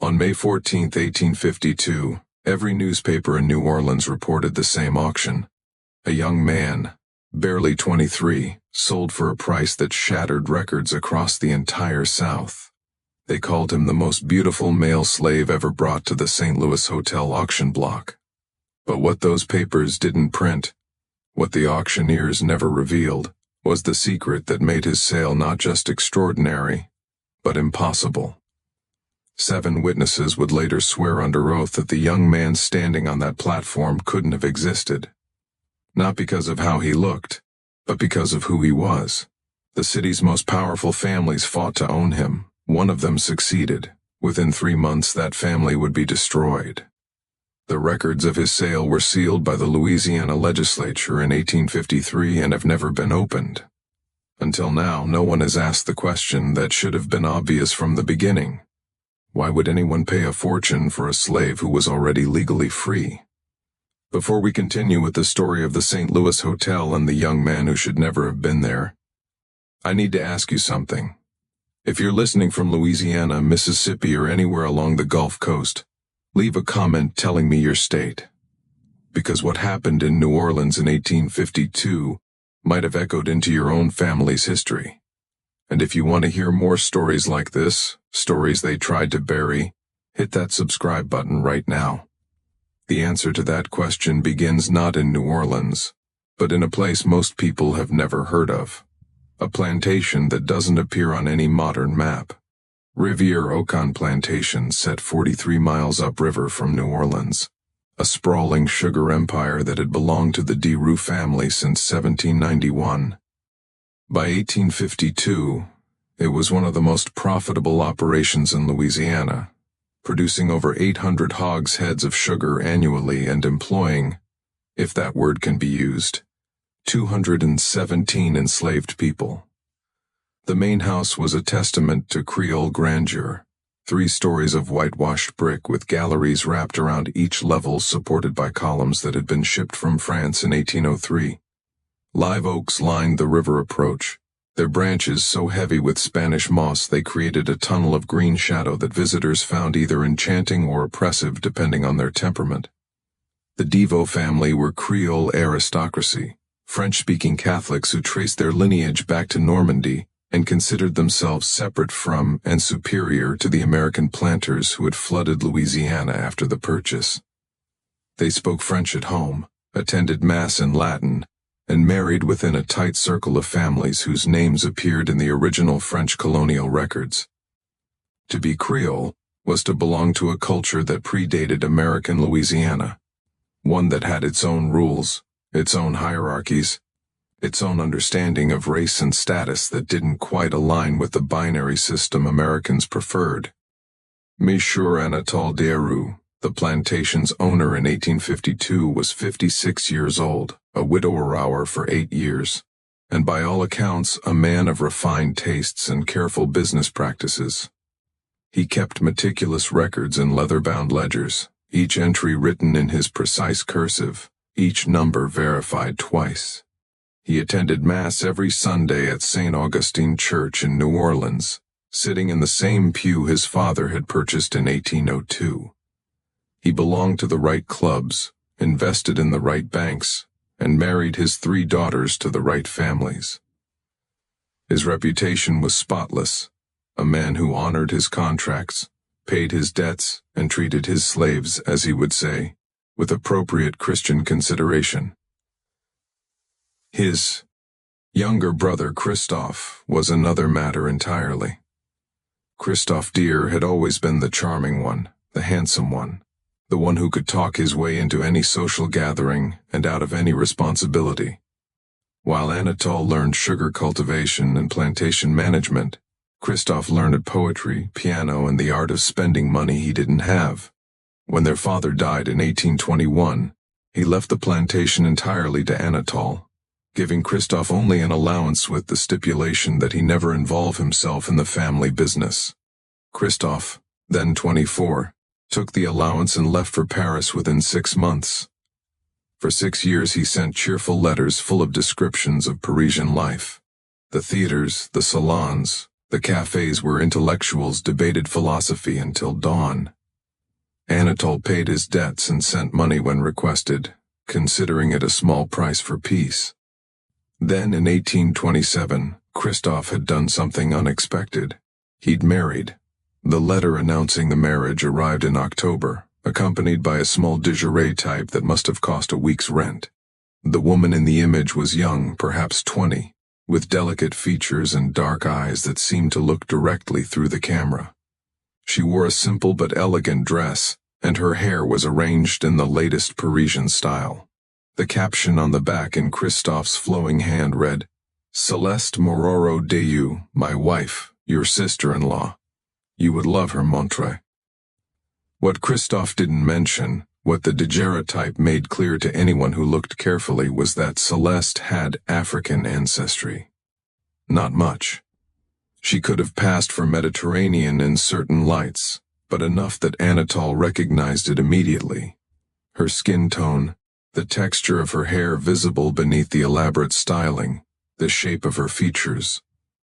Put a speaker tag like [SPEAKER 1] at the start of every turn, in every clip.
[SPEAKER 1] On May 14, 1852, every newspaper in New Orleans reported the same auction. A young man, barely 23, sold for a price that shattered records across the entire South. They called him the most beautiful male slave ever brought to the St. Louis Hotel auction block. But what those papers didn't print, what the auctioneers never revealed, was the secret that made his sale not just extraordinary, but impossible. 7 witnesses would later swear under oath that the young man standing on that platform couldn't have existed. Not because of how he looked, but because of who he was. The city's most powerful families fought to own him. One of them succeeded. Within 3 months, that family would be destroyed. The records of his sale were sealed by the Louisiana legislature in 1853 and have never been opened. Until now, no one has asked the question that should have been obvious from the beginning. Why would anyone pay a fortune for a slave who was already legally free? Before we continue with the story of the St. Louis Hotel and the young man who should never have been there, I need to ask you something. If you're listening from Louisiana, Mississippi, or anywhere along the Gulf Coast, leave a comment telling me your state. Because what happened in New Orleans in 1852 might have echoed into your own family's history. And if you want to hear more stories like this, stories they tried to bury, hit that subscribe button right now. The answer to that question begins not in New Orleans, but in a place most people have never heard of. A plantation that doesn't appear on any modern map. Rivière-Ocon Plantation, set 43 miles upriver from New Orleans. A sprawling sugar empire that had belonged to the de Roux family since 1791. By 1852, it was one of the most profitable operations in Louisiana, producing over 800 hogsheads of sugar annually and employing, if that word can be used, 217 enslaved people. The main house was a testament to Creole grandeur, 3 stories of whitewashed brick with galleries wrapped around each level supported by columns that had been shipped from France in 1803. Live oaks lined the river approach, their branches so heavy with Spanish moss they created a tunnel of green shadow that visitors found either enchanting or oppressive depending on their temperament. The Deveau family were Creole aristocracy, French-speaking Catholics who traced their lineage back to Normandy and considered themselves separate from and superior to the American planters who had flooded Louisiana after the purchase. They spoke French at home, attended Mass in Latin, and married within a tight circle of families whose names appeared in the original French colonial records. To be Creole was to belong to a culture that predated American Louisiana, one that had its own rules, its own hierarchies, its own understanding of race and status that didn't quite align with the binary system Americans preferred. Monsieur Anatole Deroux, the plantation's owner in 1852, was 56 years old, a widower for 8 years, and by all accounts a man of refined tastes and careful business practices. He kept meticulous records in leather-bound ledgers, each entry written in his precise cursive, each number verified twice. He attended Mass every Sunday at St. Augustine Church in New Orleans, sitting in the same pew his father had purchased in 1802. He belonged to the right clubs, invested in the right banks, and married his 3 daughters to the right families. His reputation was spotless, a man who honored his contracts, paid his debts, and treated his slaves, as he would say, with appropriate Christian consideration. His younger brother Christophe was another matter entirely. Christophe Deer had always been the charming one, the handsome one, the one who could talk his way into any social gathering and out of any responsibility. While Anatole learned sugar cultivation and plantation management, Christophe learned poetry, piano, and the art of spending money he didn't have. When their father died in 1821, he left the plantation entirely to Anatole, giving Christophe only an allowance with the stipulation that he never involve himself in the family business. Christophe, then 24, took the allowance and left for Paris within 6 months. For 6 years he sent cheerful letters full of descriptions of Parisian life. The theaters, the salons, the cafes where intellectuals debated philosophy until dawn. Anatole paid his debts and sent money when requested, considering it a small price for peace. Then in 1827, Christophe had done something unexpected. He'd married. The letter announcing the marriage arrived in October, accompanied by a small daguerreotype that must have cost a week's rent. The woman in the image was young, perhaps 20, with delicate features and dark eyes that seemed to look directly through the camera. She wore a simple but elegant dress, and her hair was arranged in the latest Parisian style. The caption on the back in Christophe's flowing hand read, "Celeste Mororo Deyu, my wife, your sister-in-law. You would love her, Montre." What Christophe didn't mention, what the daguerreotype made clear to anyone who looked carefully, was that Celeste had African ancestry. Not much. She could have passed for Mediterranean in certain lights, but enough that Anatole recognized it immediately. Her skin tone, the texture of her hair visible beneath the elaborate styling, the shape of her features,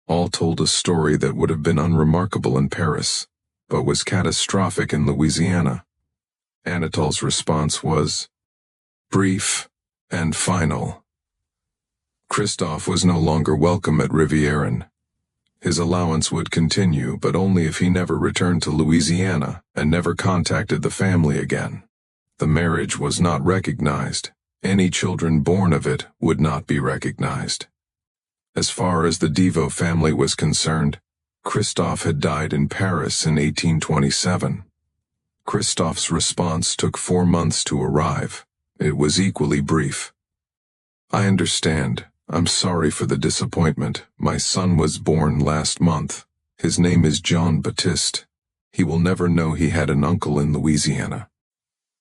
[SPEAKER 1] all told a story that would have been unremarkable in Paris, but was catastrophic in Louisiana. Anatole's response was brief and final. Christophe was no longer welcome at Rivieran. His allowance would continue, but only if he never returned to Louisiana and never contacted the family again. The marriage was not recognized. Any children born of it would not be recognized. As far as the Deveau family was concerned, Christophe had died in Paris in 1827. Christophe's response took 4 months to arrive. It was equally brief. "I understand. I'm sorry for the disappointment. My son was born last month. His name is Jean-Baptiste. He will never know he had an uncle in Louisiana."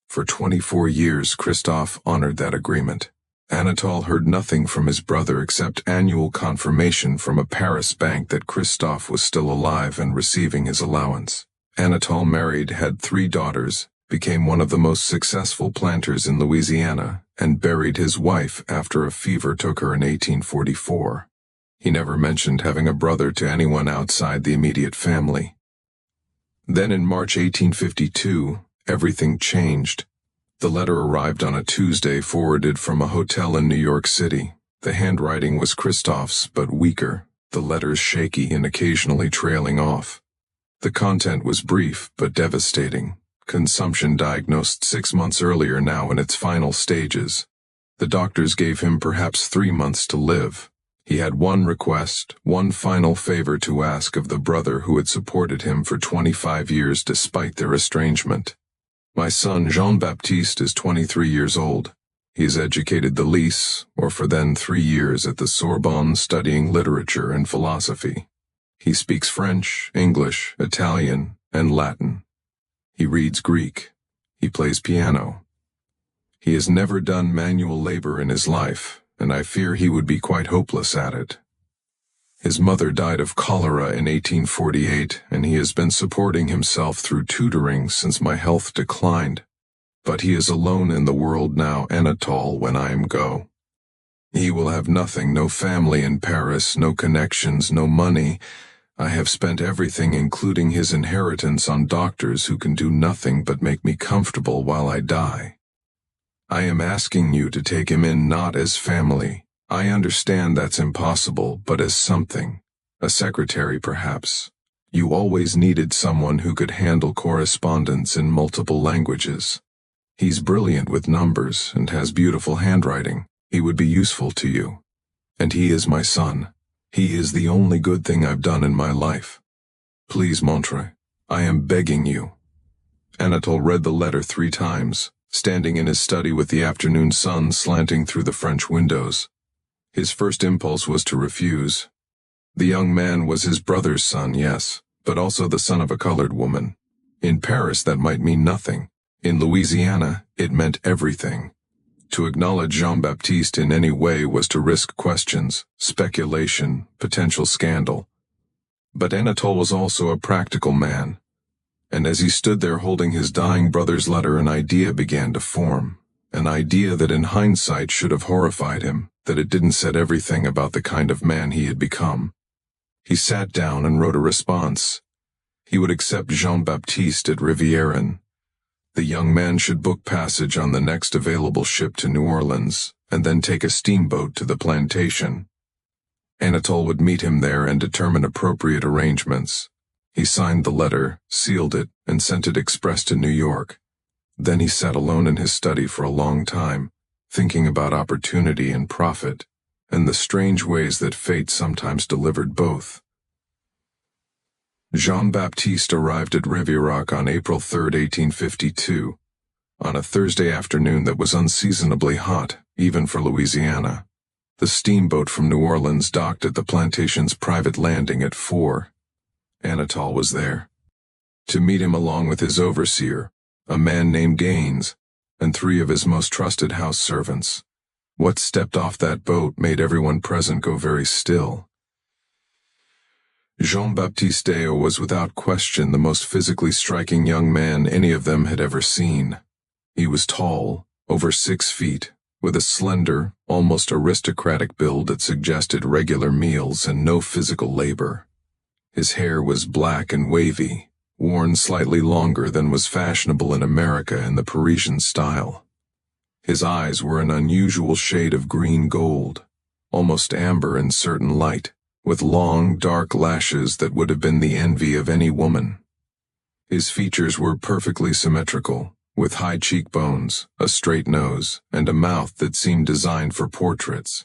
[SPEAKER 1] For 24 years, Christophe honored that agreement. Anatole heard nothing from his brother except annual confirmation from a Paris bank that Christophe was still alive and receiving his allowance. Anatole married, had 3 daughters, became one of the most successful planters in Louisiana, and buried his wife after a fever took her in 1844. He never mentioned having a brother to anyone outside the immediate family. Then in March 1852, everything changed. The letter arrived on a Tuesday, forwarded from a hotel in New York City. The handwriting was Christophe's, but weaker, the letters shaky and occasionally trailing off. The content was brief, but devastating. Consumption diagnosed 6 months earlier, now in its final stages. The doctors gave him perhaps 3 months to live. He had one request, one final favor to ask of the brother who had supported him for 25 years despite their estrangement. "My son Jean-Baptiste is 23 years old. He is educated the Lycée, or for then 3 years at the Sorbonne, studying literature and philosophy. He speaks French, English, Italian, and Latin. He reads Greek. He plays piano. He has never done manual labor in his life, and I fear he would be quite hopeless at it. His mother died of cholera in 1848, and he has been supporting himself through tutoring since my health declined. But he is alone in the world now, Anatole, when I am go. He will have nothing, no family in Paris, no connections, no money. I have spent everything, including his inheritance, on doctors who can do nothing but make me comfortable while I die. I am asking you to take him in not as family. I understand that's impossible, but as something. A secretary, perhaps. You always needed someone who could handle correspondence in multiple languages. He's brilliant with numbers and has beautiful handwriting. He would be useful to you. And he is my son. He is the only good thing I've done in my life. Please, Montre, I am begging you." Anatole read the letter 3 times, standing in his study with the afternoon sun slanting through the French windows. His first impulse was to refuse. The young man was his brother's son, yes, but also the son of a colored woman. In Paris that might mean nothing. In Louisiana, it meant everything. To acknowledge Jean-Baptiste in any way was to risk questions, speculation, potential scandal. But Anatole was also a practical man, and as he stood there holding his dying brother's letter, an idea began to form. An idea that in hindsight should have horrified him, that it didn't set everything about the kind of man he had become. He sat down and wrote a response. He would accept Jean-Baptiste at Rivieran. The young man should book passage on the next available ship to New Orleans, and then take a steamboat to the plantation. Anatole would meet him there and determine appropriate arrangements. He signed the letter, sealed it, and sent it express to New York. Then he sat alone in his study for a long time, thinking about opportunity and profit, and the strange ways that fate sometimes delivered both. Jean-Baptiste arrived at Rivierac on April 3, 1852, on a Thursday afternoon that was unseasonably hot, even for Louisiana. The steamboat from New Orleans docked at the plantation's private landing at 4. Anatole was there. To meet him along with his overseer, a man named Gaines, and 3 of his most trusted house servants. What stepped off that boat made everyone present go very still. Jean-Baptiste was without question the most physically striking young man any of them had ever seen. He was tall, over 6 feet, with a slender, almost aristocratic build that suggested regular meals and no physical labor. His hair was black and wavy, worn slightly longer than was fashionable in America in the Parisian style. His eyes were an unusual shade of green gold, almost amber in certain light, with long, dark lashes that would have been the envy of any woman. His features were perfectly symmetrical, with high cheekbones, a straight nose, and a mouth that seemed designed for portraits.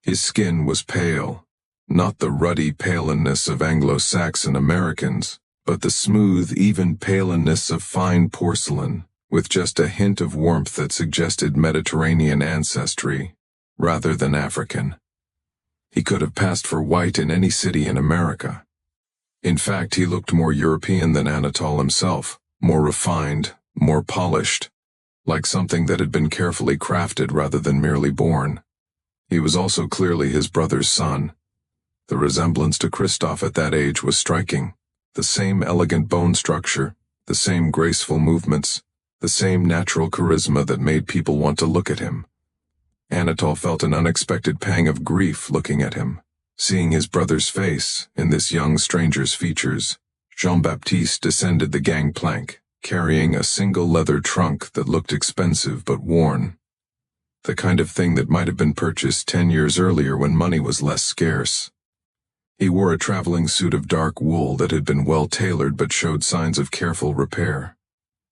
[SPEAKER 1] His skin was pale, not the ruddy paleness of Anglo-Saxon Americans, but the smooth, even paleness of fine porcelain, with just a hint of warmth that suggested Mediterranean ancestry, rather than African. He could have passed for white in any city in America. In fact, he looked more European than Anatole himself, more refined, more polished, like something that had been carefully crafted rather than merely born. He was also clearly his brother's son. The resemblance to Christophe at that age was striking. The same elegant bone structure, the same graceful movements, the same natural charisma that made people want to look at him. Anatole felt an unexpected pang of grief looking at him, seeing his brother's face in this young stranger's features. Jean-Baptiste descended the gangplank, carrying a single leather trunk that looked expensive but worn. The kind of thing that might have been purchased 10 years earlier when money was less scarce. He wore a traveling suit of dark wool that had been well tailored but showed signs of careful repair.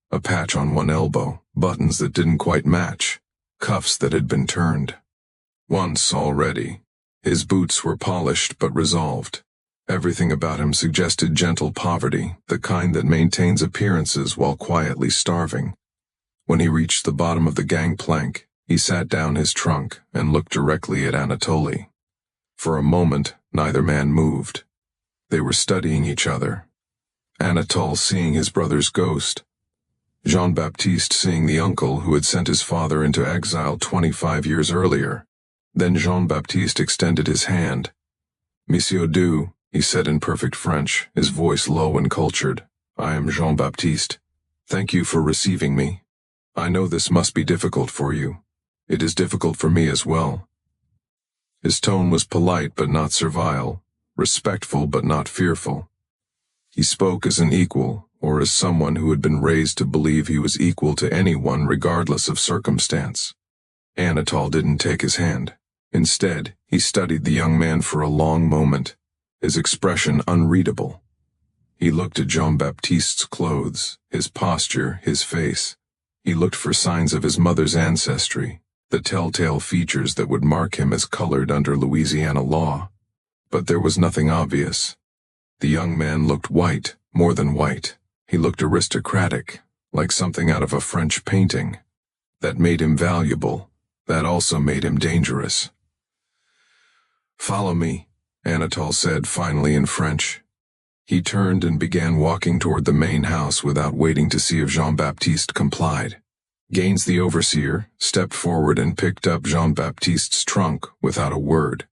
[SPEAKER 1] A patch on one elbow, buttons that didn't quite match, cuffs that had been turned. Once already. His boots were polished but resolved. Everything about him suggested gentle poverty, the kind that maintains appearances while quietly starving. When he reached the bottom of the gangplank, he sat down his trunk and looked directly at Anatole. For a moment, neither man moved. They were studying each other. Anatole seeing his brother's ghost. Jean-Baptiste seeing the uncle who had sent his father into exile 25 years earlier. Then Jean-Baptiste extended his hand. "Monsieur Dieu," he said in perfect French, his voice low and cultured. "I am Jean-Baptiste. Thank you for receiving me. I know this must be difficult for you. It is difficult for me as well." His tone was polite but not servile, respectful but not fearful. He spoke as an equal, or as someone who had been raised to believe he was equal to anyone regardless of circumstance. Anatole didn't take his hand. Instead, he studied the young man for a long moment, his expression unreadable. He looked at Jean-Baptiste's clothes, his posture, his face. He looked for signs of his mother's ancestry, the telltale features that would mark him as colored under Louisiana law. But there was nothing obvious. The young man looked white, more than white. He looked aristocratic, like something out of a French painting. That made him valuable. That also made him dangerous. "Follow me," Anatole said finally in French. He turned and began walking toward the main house without waiting to see if Jean-Baptiste complied. Gaines the overseer stepped forward and picked up Jean-Baptiste's trunk without a word.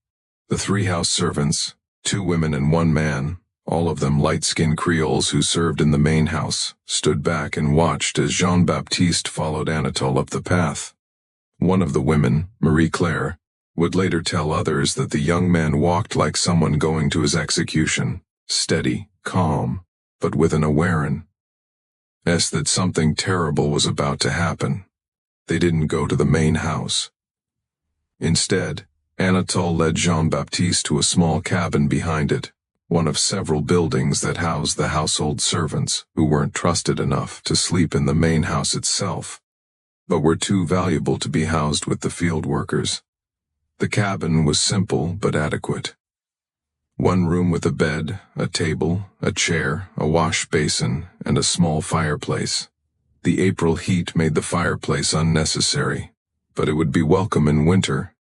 [SPEAKER 1] The 3 house servants, 2 women and 1 man, all of them light-skinned Creoles who served in the main house, stood back and watched as Jean-Baptiste followed Anatole up the path. One of the women, Marie-Claire, would later tell others that the young man walked like someone going to his execution, steady, calm, but with an awareness. that something terrible was about to happen. They didn't go to the main house. Instead, Anatole led Jean-Baptiste to a small cabin behind it, one of several buildings that housed the household servants who weren't trusted enough to sleep in the main house itself, but were too valuable to be housed with the field workers. The cabin was simple but adequate. One room with a bed, a table, a chair, a wash basin, and a small fireplace. The April heat made the fireplace unnecessary, but it would be welcome in winter.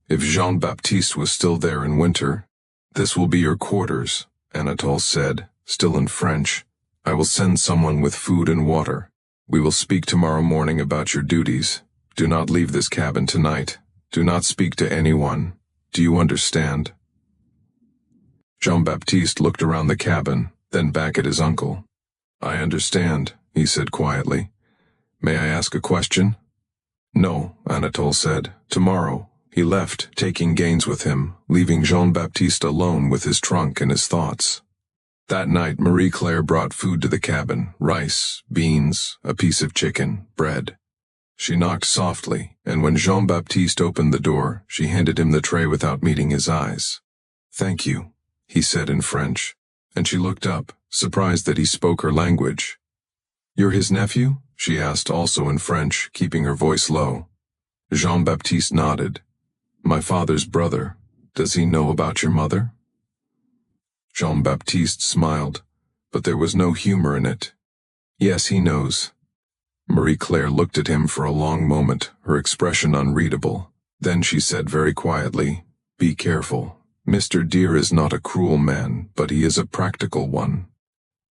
[SPEAKER 1] If Jean-Baptiste was still there in winter, "This will be your quarters," Anatole said, still in French. "I will send someone with food and water. We will speak tomorrow morning about your duties. Do not leave this cabin tonight. Do not speak to anyone. Do you understand?" Jean-Baptiste looked around the cabin, then back at his uncle. "I understand," he said quietly. "May I ask a question?" "No," Anatole said. "Tomorrow." He left, taking Gaines with him, leaving Jean-Baptiste alone with his trunk and his thoughts. That night, Marie-Claire brought food to the cabin: rice, beans, a piece of chicken, bread. She knocked softly, and when Jean-Baptiste opened the door, she handed him the tray without meeting his eyes. "Thank you," he said in French, and she looked up, surprised that he spoke her language. "You're his nephew?" she asked, also in French, keeping her voice low. Jean-Baptiste nodded. "My father's brother. Does he know about your mother?" Jean-Baptiste smiled, but there was no humor in it. "Yes, he knows." Marie-Claire looked at him for a long moment, her expression unreadable. Then she said very quietly, "Be careful. Mr. Deer is not a cruel man, but he is a practical one.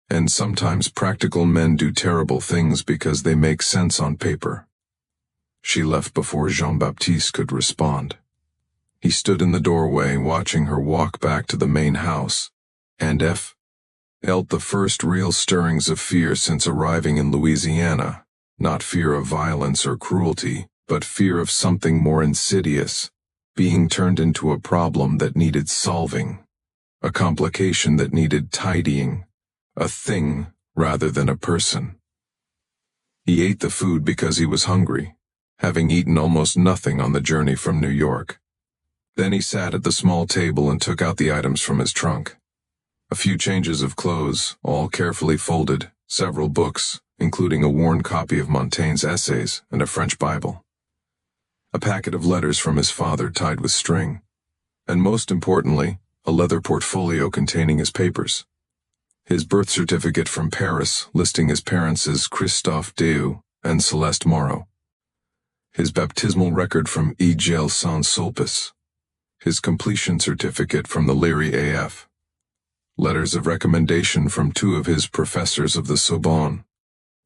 [SPEAKER 1] And sometimes practical men do terrible things because they make sense on paper." She left before Jean-Baptiste could respond. He stood in the doorway, watching her walk back to the main house, and felt the first real stirrings of fear since arriving in Louisiana. Not fear of violence or cruelty, but fear of something more insidious, being turned into a problem that needed solving, a complication that needed tidying, a thing rather than a person. He ate the food because he was hungry, having eaten almost nothing on the journey from New York. Then he sat at the small table and took out the items from his trunk. A few changes of clothes, all carefully folded, several books, including a worn copy of Montaigne's essays and a French Bible. A packet of letters from his father tied with string. And most importantly, a leather portfolio containing his papers. His birth certificate from Paris listing his parents as Christophe Deu and Celeste Moreau. His baptismal record from Igel Saint-Sulpice. His completion certificate from the Leary AF. Letters of recommendation from 2 of his professors of the Sorbonne.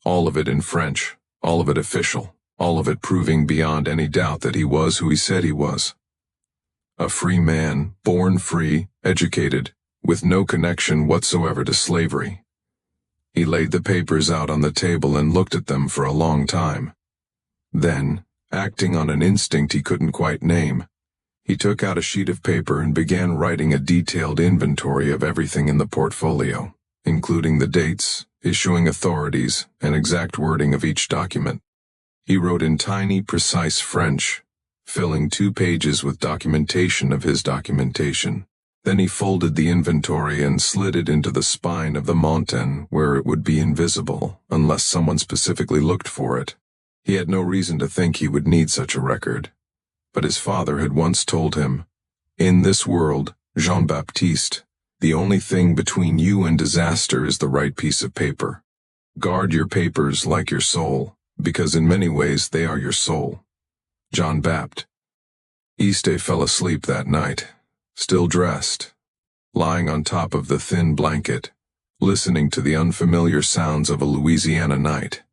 [SPEAKER 1] All of it in French, all of it official, all of it proving beyond any doubt that he was who he said he was. A free man, born free, educated, with no connection whatsoever to slavery. He laid the papers out on the table and looked at them for a long time. Then, acting on an instinct he couldn't quite name, he took out a sheet of paper and began writing a detailed inventory of everything in the portfolio, including the dates, issuing authorities, and exact wording of each document. He wrote in tiny, precise French, filling 2 pages with documentation of his documentation. Then he folded the inventory and slid it into the spine of the montagne where it would be invisible unless someone specifically looked for it. He had no reason to think he would need such a record. But his father had once told him, "In this world, Jean-Baptiste, the only thing between you and disaster is the right piece of paper. Guard your papers like your soul, because in many ways they are your soul." John Baptiste fell asleep that night, still dressed, lying on top of the thin blanket, listening to the unfamiliar sounds of a Louisiana night.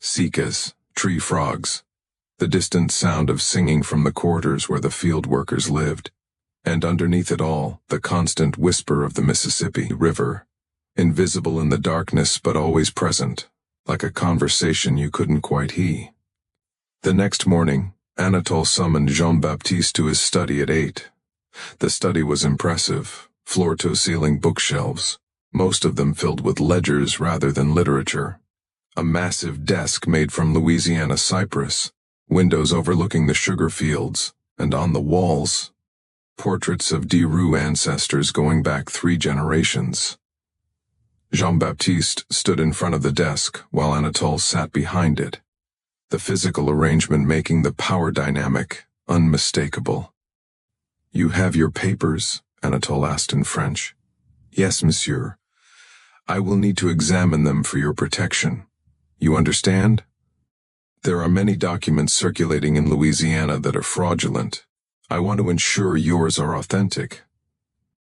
[SPEAKER 1] Cicadas, tree frogs, the distant sound of singing from the quarters where the field workers lived, and underneath it all, the constant whisper of the Mississippi River, invisible in the darkness but always present, like a conversation you couldn't quite hear. The next morning, Anatole summoned Jean-Baptiste to his study at 8. The study was impressive, floor-to-ceiling bookshelves, most of them filled with ledgers rather than literature. A massive desk made from Louisiana cypress, windows overlooking the sugar fields, and on the walls, portraits of Deroux ancestors going back 3 generations. Jean-Baptiste stood in front of the desk while Anatole sat behind it, the physical arrangement making the power dynamic unmistakable. "You have your papers?" Anatole asked in French. "Yes, monsieur. I will need to examine them for your protection. You understand? There are many documents circulating in Louisiana that are fraudulent. I want to ensure yours are authentic."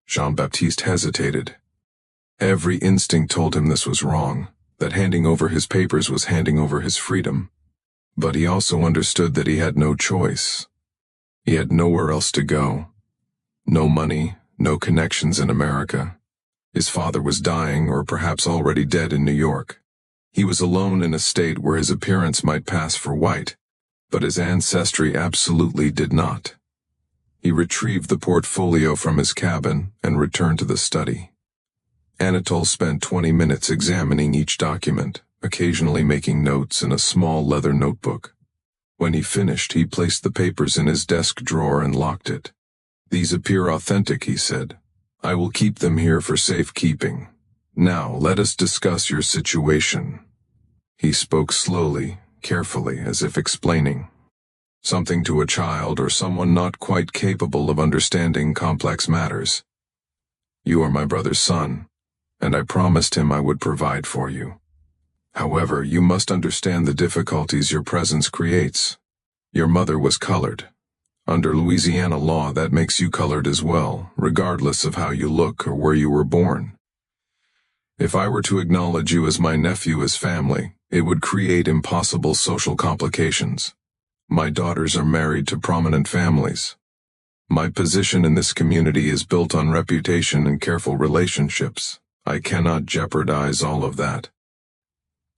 [SPEAKER 1] Jean-Baptiste hesitated. Every instinct told him this was wrong, that handing over his papers was handing over his freedom. But he also understood that he had no choice. He had nowhere else to go. No money, no connections in America. His father was dying or perhaps already dead in New York. He was alone in a state where his appearance might pass for white, but his ancestry absolutely did not. He retrieved the portfolio from his cabin and returned to the study. Anatole spent 20 minutes examining each document, occasionally making notes in a small leather notebook. When he finished, he placed the papers in his desk drawer and locked it. "These appear authentic," he said. "I will keep them here for safekeeping. Now, let us discuss your situation." He spoke slowly, carefully, as if explaining something to a child or someone not quite capable of understanding complex matters. "You are my brother's son, and I promised him I would provide for you. However, you must understand the difficulties your presence creates. Your mother was colored. Under Louisiana law, that makes you colored as well, regardless of how you look or where you were born. If I were to acknowledge you as my nephew as family, it would create impossible social complications. My daughters are married to prominent families. My position in this community is built on reputation and careful relationships. I cannot jeopardize all of that."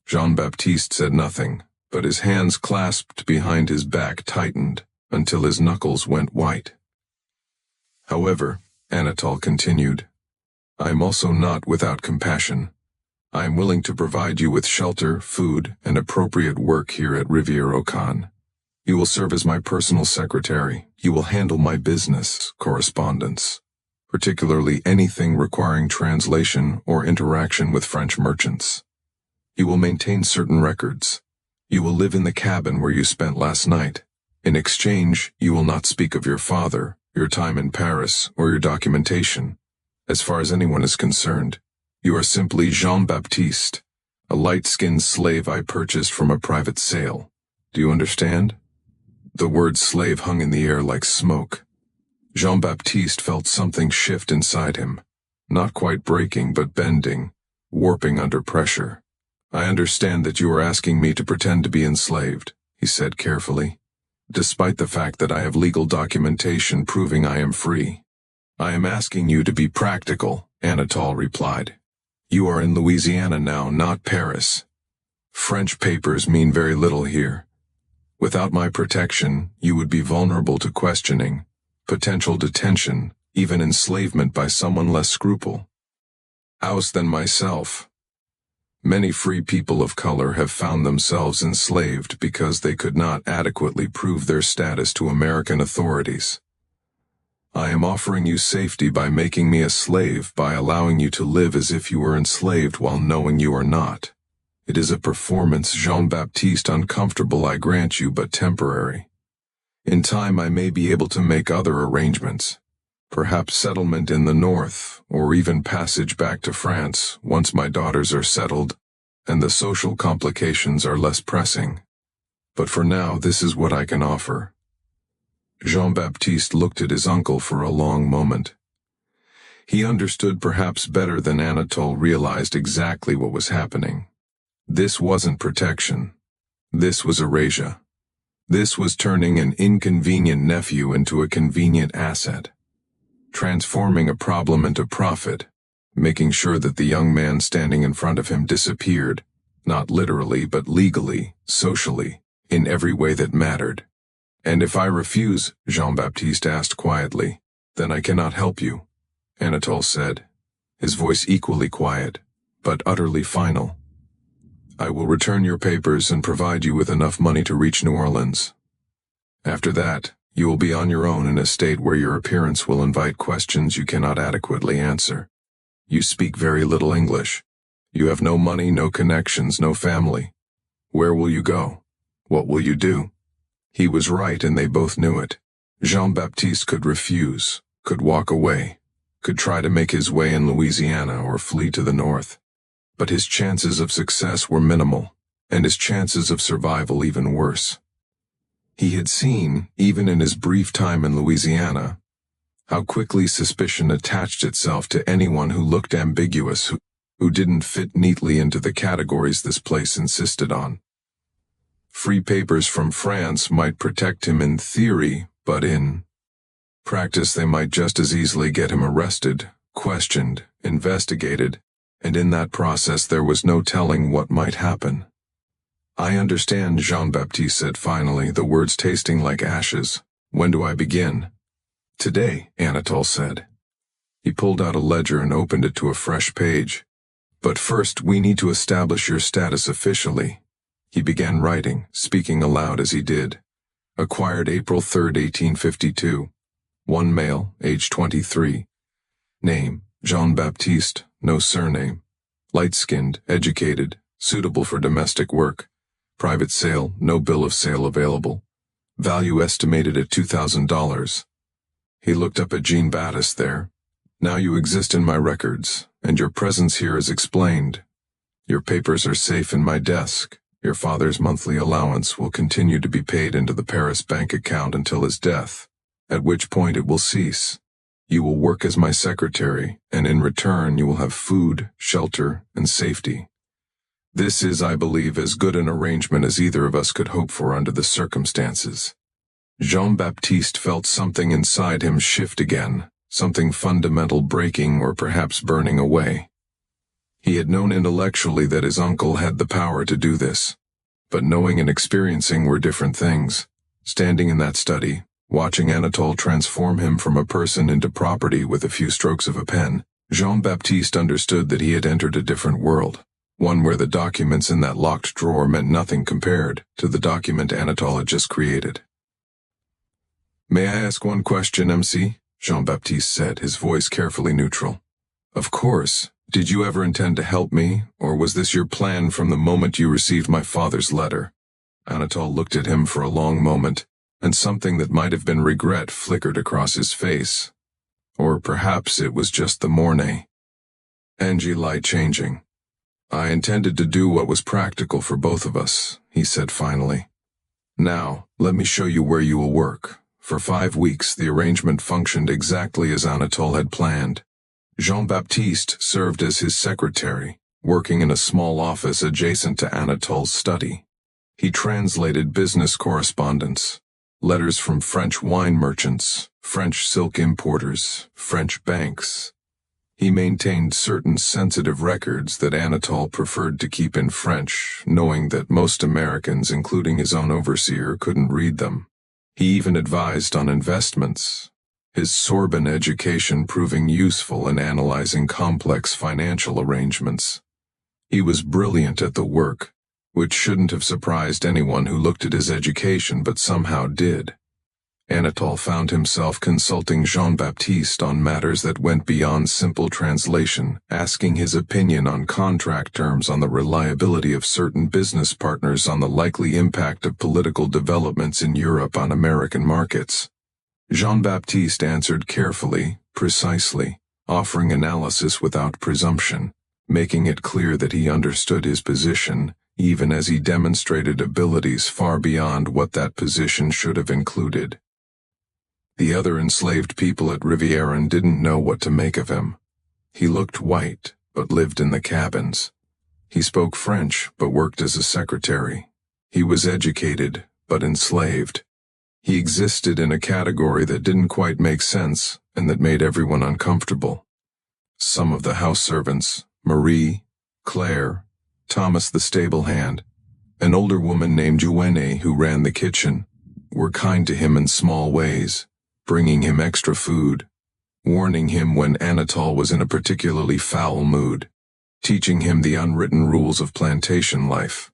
[SPEAKER 1] Jean-Baptiste said nothing, but his hands clasped behind his back tightened until his knuckles went white. "However," Anatole continued, "I am also not without compassion. I am willing to provide you with shelter, food, and appropriate work here at Rivière-au-Can. You will serve as my personal secretary. You will handle my business correspondence, particularly anything requiring translation or interaction with French merchants. You will maintain certain records. You will live in the cabin where you spent last night. In exchange, you will not speak of your father, your time in Paris, or your documentation. As far as anyone is concerned, you are simply Jean-Baptiste, a light-skinned slave I purchased from a private sale. Do you understand?" The word slave hung in the air like smoke. Jean-Baptiste felt something shift inside him, not quite breaking but bending, warping under pressure. "I understand that you are asking me to pretend to be enslaved," he said carefully, "despite the fact that I have legal documentation proving I am free." "I am asking you to be practical," Anatole replied. "You are in Louisiana now, not Paris. French papers mean very little here. Without my protection, you would be vulnerable to questioning, potential detention, even enslavement by someone less scrupulous than myself. Many free people of color have found themselves enslaved because they could not adequately prove their status to American authorities. I am offering you safety by making me a slave, by allowing you to live as if you were enslaved while knowing you are not. It is a performance, Jean-Baptiste, uncomfortable, I grant you, but temporary. In time I may be able to make other arrangements, perhaps settlement in the north, or even passage back to France once my daughters are settled and the social complications are less pressing. But for now, this is what I can offer." Jean-Baptiste looked at his uncle for a long moment. He understood perhaps better than Anatole realized exactly what was happening. This wasn't protection. This was erasure. This was turning an inconvenient nephew into a convenient asset, transforming a problem into profit, making sure that the young man standing in front of him disappeared, not literally but legally, socially, in every way that mattered. "And if I refuse," Jean-Baptiste asked quietly, "then I cannot help you," Anatole said, his voice equally quiet, but utterly final. I will return your papers and provide you with enough money to reach New Orleans. After that, you will be on your own in a state where your appearance will invite questions you cannot adequately answer. You speak very little English. You have no money, no connections, no family. Where will you go? What will you do? He was right, and they both knew it. Jean-Baptiste could refuse, could walk away, could try to make his way in Louisiana or flee to the north. But his chances of success were minimal, and his chances of survival even worse. He had seen, even in his brief time in Louisiana, how quickly suspicion attached itself to anyone who looked ambiguous, who didn't fit neatly into the categories this place insisted on. Free papers from France might protect him in theory, but in practice they might just as easily get him arrested, questioned, investigated, and in that process there was no telling what might happen. I understand, Jean-Baptiste said finally, the words tasting like ashes. When do I begin? Today, Anatole said. He pulled out a ledger and opened it to a fresh page. But first, we need to establish your status officially. He began writing, speaking aloud as he did. Acquired April 3, 1852. One male, age 23. Name, Jean-Baptiste, no surname. Light-skinned, educated, suitable for domestic work. Private sale, no bill of sale available. Value estimated at $2,000. He looked up at Jean-Baptiste there. Now you exist in my records, and your presence here is explained. Your papers are safe in my desk. Your father's monthly allowance will continue to be paid into the Paris bank account until his death, at which point it will cease. You will work as my secretary, and in return you will have food, shelter, and safety. This is, I believe, as good an arrangement as either of us could hope for under the circumstances. Jean-Baptiste felt something inside him shift again, something fundamental breaking or perhaps burning away. He had known intellectually that his uncle had the power to do this, but knowing and experiencing were different things. Standing in that study, watching Anatole transform him from a person into property with a few strokes of a pen, Jean-Baptiste understood that he had entered a different world, one where the documents in that locked drawer meant nothing compared to the document Anatole had just created. "May I ask one question, MC?" Jean-Baptiste said, his voice carefully neutral. "Of course. Did you ever intend to help me, or was this your plan from the moment you received my father's letter?" Anatole looked at him for a long moment, and something that might have been regret flickered across his face. Or perhaps it was just the morning. Angie light changing. "I intended to do what was practical for both of us," he said finally. "Now, let me show you where you will work." For 5 weeks, the arrangement functioned exactly as Anatole had planned. Jean-Baptiste served as his secretary, working in a small office adjacent to Anatole's study. He translated business correspondence, letters from French wine merchants, French silk importers, French banks. He maintained certain sensitive records that Anatole preferred to keep in French, knowing that most Americans, including his own overseer, couldn't read them. He even advised on investments, his Sorbonne education proving useful in analyzing complex financial arrangements. He was brilliant at the work, which shouldn't have surprised anyone who looked at his education but somehow did. Anatole found himself consulting Jean-Baptiste on matters that went beyond simple translation, asking his opinion on contract terms, on the reliability of certain business partners, on the likely impact of political developments in Europe on American markets. Jean-Baptiste answered carefully, precisely, offering analysis without presumption, making it clear that he understood his position, even as he demonstrated abilities far beyond what that position should have included. The other enslaved people at Riviera didn't know what to make of him. He looked white, but lived in the cabins. He spoke French, but worked as a secretary. He was educated, but enslaved. He existed in a category that didn't quite make sense, and that made everyone uncomfortable. Some of the house servants, Marie, Claire, Thomas the stable hand, an older woman named Eugenie who ran the kitchen, were kind to him in small ways, bringing him extra food, warning him when Anatole was in a particularly foul mood. teaching him the unwritten rules of plantation life.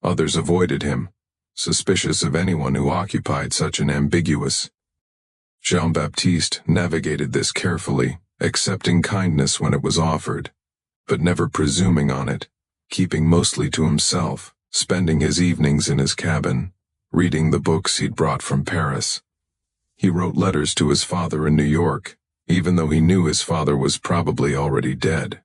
[SPEAKER 1] Others avoided him, suspicious of anyone who occupied such an ambiguous. Jean-Baptiste navigated this carefully, accepting kindness when it was offered, but never presuming on it, keeping mostly to himself, spending his evenings in his cabin, reading the books he'd brought from Paris. He wrote letters to his father in New York, even though he knew his father was probably already dead.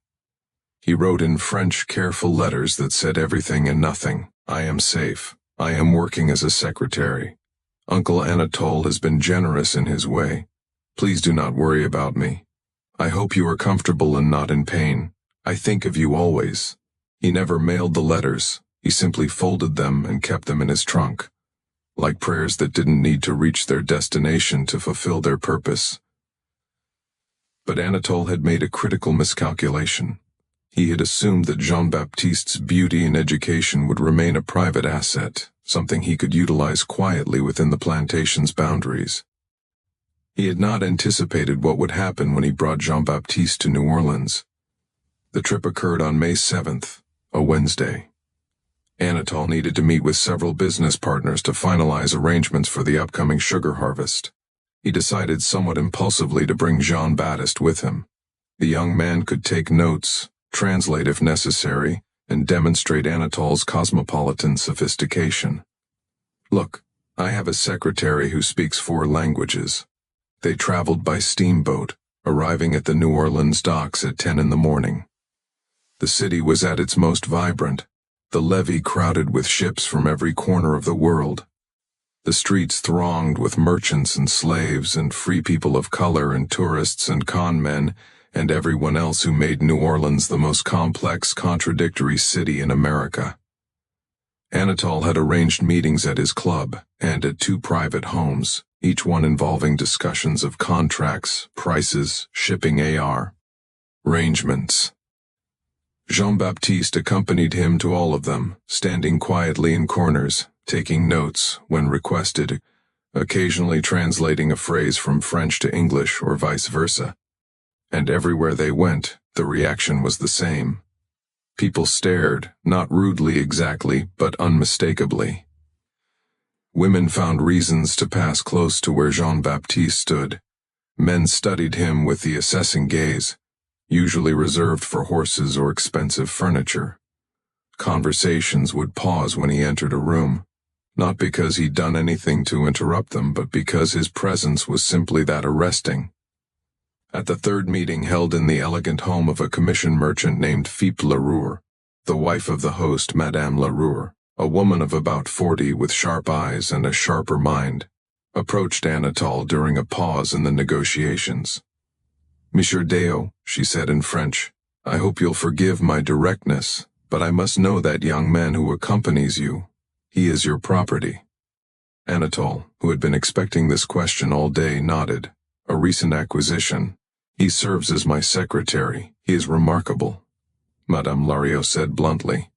[SPEAKER 1] He wrote in French careful letters that said everything and nothing. I am safe. I am working as a secretary. Uncle Anatole has been generous in his way. Please do not worry about me. I hope you are comfortable and not in pain. I think of you always. He never mailed the letters. He simply folded them and kept them in his trunk, like prayers that didn't need to reach their destination to fulfill their purpose. But Anatole had made a critical miscalculation. He had assumed that Jean-Baptiste's beauty and education would remain a private asset, something he could utilize quietly within the plantation's boundaries. He had not anticipated what would happen when he brought Jean-Baptiste to New Orleans. The trip occurred on May 7th, a Wednesday. Anatole needed to meet with several business partners to finalize arrangements for the upcoming sugar harvest. He decided somewhat impulsively to bring Jean-Baptiste with him. The young man could take notes, translate if necessary, and demonstrate Anatole's cosmopolitan sophistication. Look, I have a secretary who speaks 4 languages. They traveled by steamboat, arriving at the New Orleans docks at 10 in the morning. The city was at its most vibrant, the levee crowded with ships from every corner of the world. The streets thronged with merchants and slaves and free people of color and tourists and con men and everyone else who made New Orleans the most complex, contradictory city in America. Anatole had arranged meetings at his club and at 2 private homes, each one involving discussions of contracts, prices, shipping arrangements. Jean-Baptiste accompanied him to all of them, standing quietly in corners, taking notes when requested, occasionally translating a phrase from French to English or vice versa. And everywhere they went, the reaction was the same. People stared, not rudely exactly, but unmistakably. Women found reasons to pass close to where Jean-Baptiste stood. Men studied him with the assessing gaze, usually reserved for horses or expensive furniture. Conversations would pause when he entered a room, not because he'd done anything to interrupt them, but because his presence was simply that arresting. At the 3rd meeting held in the elegant home of a commission merchant named Philippe Leroux, the wife of the host, Madame Leroux, a woman of about 40 with sharp eyes and a sharper mind, approached Anatole during a pause in the negotiations. Monsieur Deo, she said in French, I hope you'll forgive my directness, but I must know that young man who accompanies you. He is your property. Anatole, who had been expecting this question all day, nodded. A recent acquisition. He serves as my secretary. He is remarkable, Madame Lariot said bluntly.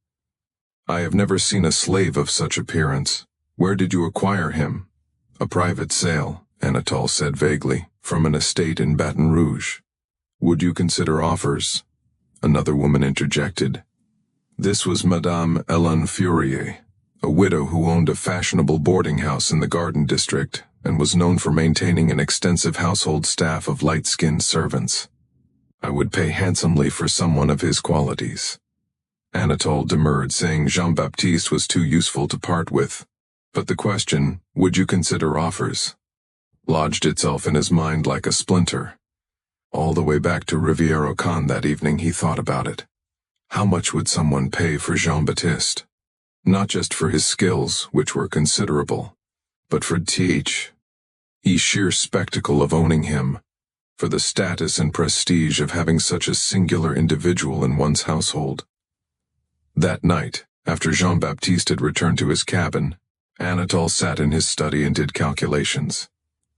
[SPEAKER 1] I have never seen a slave of such appearance. Where did you acquire him? A private sale, Anatole said vaguely, from an estate in Baton Rouge. Would you consider offers? Another woman interjected. This was Madame Hélène Fourier, a widow who owned a fashionable boarding house in the Garden District and was known for maintaining an extensive household staff of light-skinned servants. I would pay handsomely for someone of his qualities. Anatole demurred, saying Jean-Baptiste was too useful to part with. But the question, would you consider offers, lodged itself in his mind like a splinter. All the way back to Rivière-au-Can that evening he thought about it. How much would someone pay for Jean-Baptiste? Not just for his skills, which were considerable, but for the sheer spectacle of owning him, for the status and prestige of having such a singular individual in one's household. That night, after Jean-Baptiste had returned to his cabin, Anatole sat in his study and did calculations.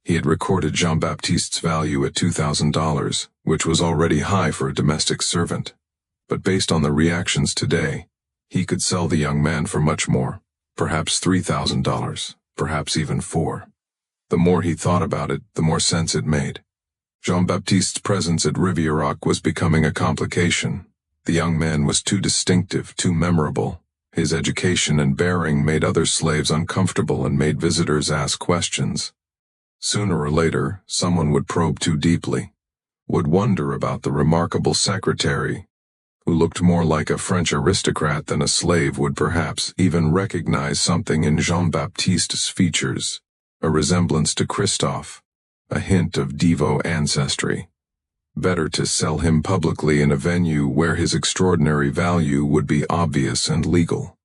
[SPEAKER 1] He had recorded Jean-Baptiste's value at $2,000, which was already high for a domestic servant. But based on the reactions today, he could sell the young man for much more, perhaps $3,000, perhaps even $4,000. The more he thought about it, the more sense it made. Jean-Baptiste's presence at Rivière was becoming a complication. The young man was too distinctive, too memorable. His education and bearing made other slaves uncomfortable and made visitors ask questions. Sooner or later, someone would probe too deeply, would wonder about the remarkable secretary, who looked more like a French aristocrat than a slave, would perhaps even recognize something in Jean-Baptiste's features, a resemblance to Christophe, a hint of Devo ancestry. Better to sell him publicly in a venue where his extraordinary value would be obvious and legal,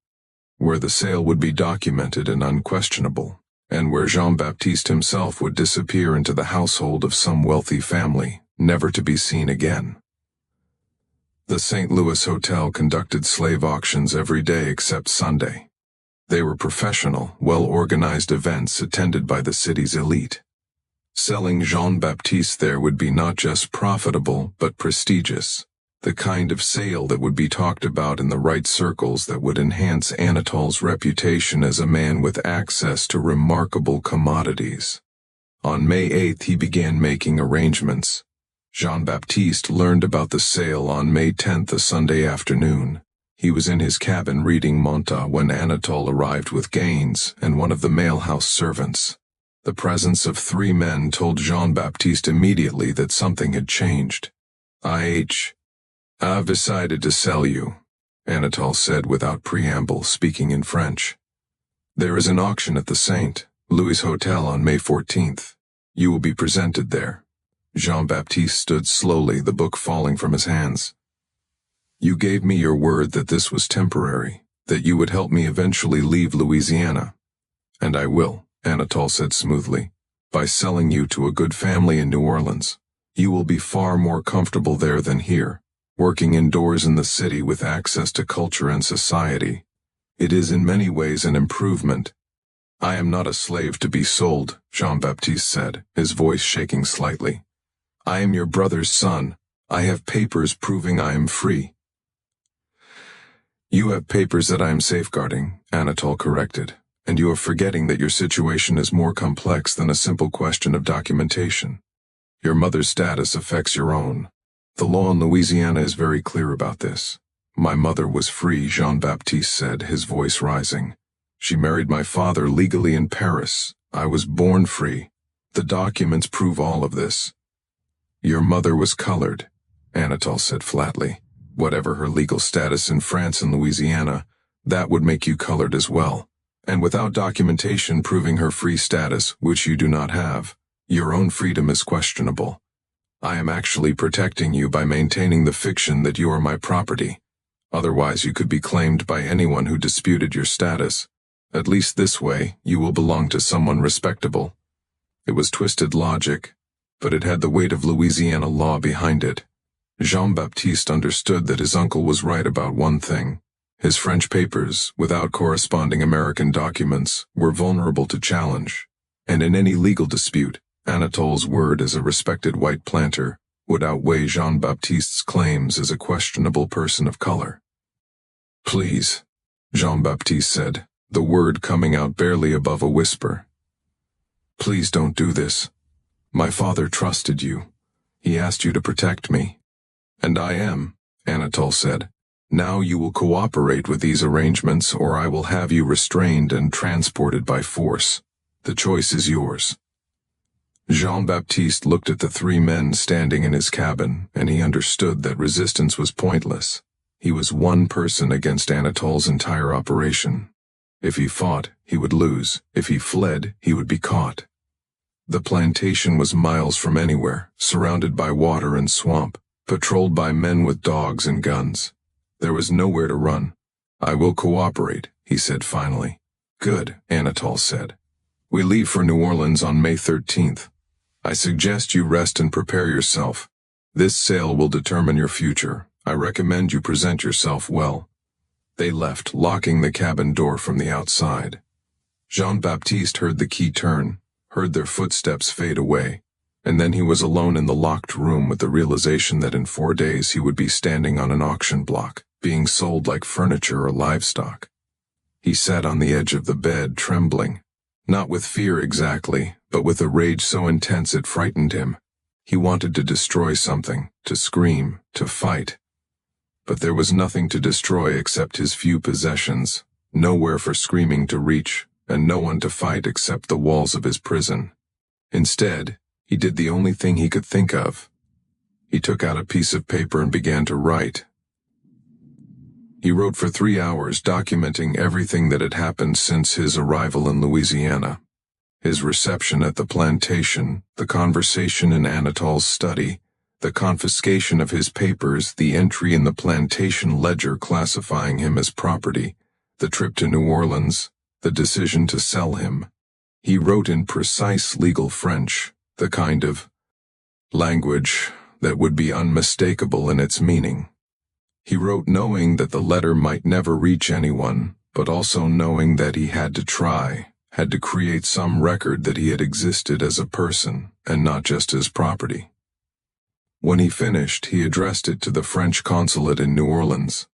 [SPEAKER 1] where the sale would be documented and unquestionable, and where Jean-Baptiste himself would disappear into the household of some wealthy family, never to be seen again. The St. Louis Hotel conducted slave auctions every day except Sunday. They were professional, well-organized events attended by the city's elite. Selling Jean-Baptiste there would be not just profitable, but prestigious, the kind of sale that would be talked about in the right circles, that would enhance Anatole's reputation as a man with access to remarkable commodities. On May 8th he began making arrangements. Jean-Baptiste learned about the sale on May 10th, a Sunday afternoon. He was in his cabin reading Monta when Anatole arrived with Gaines and one of the mail-house servants. The presence of 3 men told Jean-Baptiste immediately that something had changed. I've decided to sell you, Anatole said without preamble, speaking in French. There is an auction at the St. Louis Hotel on May 14th. You will be presented there. Jean-Baptiste stood slowly, the book falling from his hands. You gave me your word that this was temporary, that you would help me eventually leave Louisiana. And I will, Anatole said smoothly. By selling you to a good family in New Orleans, you will be far more comfortable there than here, working indoors in the city with access to culture and society. It is in many ways an improvement. I am not a slave to be sold, Jean-Baptiste said, his voice shaking slightly. I am your brother's son. I have papers proving I am free. You have papers that I am safeguarding, Anatole corrected, and you are forgetting that your situation is more complex than a simple question of documentation. Your mother's status affects your own. The law in Louisiana is very clear about this. My mother was free, Jean-Baptiste said, his voice rising. She married my father legally in Paris. I was born free. The documents prove all of this. Your mother was colored, Anatole said flatly. Whatever her legal status in France and Louisiana, that would make you colored as well. And without documentation proving her free status, which you do not have, your own freedom is questionable. I am actually protecting you by maintaining the fiction that you are my property. Otherwise you could be claimed by anyone who disputed your status. At least this way, you will belong to someone respectable. It was twisted logic, but it had the weight of Louisiana law behind it. Jean-Baptiste understood that his uncle was right about one thing. His French papers, without corresponding American documents, were vulnerable to challenge, and in any legal dispute, Anatole's word as a respected white planter would outweigh Jean-Baptiste's claims as a questionable person of color. Please, Jean-Baptiste said, the word coming out barely above a whisper. Please don't do this. My father trusted you. He asked you to protect me. And I am, Anatole said. Now you will cooperate with these arrangements, or I will have you restrained and transported by force. The choice is yours. Jean-Baptiste looked at the 3 men standing in his cabin, and he understood that resistance was pointless. He was one person against Anatole's entire operation. If he fought, he would lose. If he fled, he would be caught. The plantation was miles from anywhere, surrounded by water and swamp, patrolled by men with dogs and guns. There was nowhere to run. I will cooperate, he said finally. Good, Anatole said. We leave for New Orleans on May 13th. I suggest you rest and prepare yourself. This sale will determine your future. I recommend you present yourself well. They left, locking the cabin door from the outside. Jean-Baptiste heard the key turn, heard their footsteps fade away, and then he was alone in the locked room with the realization that in 4 days he would be standing on an auction block, being sold like furniture or livestock. He sat on the edge of the bed, trembling, not with fear exactly, but with a rage so intense it frightened him. He wanted to destroy something, to scream, to fight. But there was nothing to destroy except his few possessions, nowhere for screaming to reach, and no one to fight except the walls of his prison. Instead, he did the only thing he could think of. He took out a piece of paper and began to write. He wrote for 3 hours, documenting everything that had happened since his arrival in Louisiana. His reception at the plantation, the conversation in Anatol's study, the confiscation of his papers, the entry in the plantation ledger classifying him as property, the trip to New Orleans, the decision to sell him. He wrote in precise legal French, the kind of language that would be unmistakable in its meaning. He wrote knowing that the letter might never reach anyone, but also knowing that he had to try, had to create some record that he had existed as a person and not just as property. When he finished, he addressed it to the French consulate in New Orleans.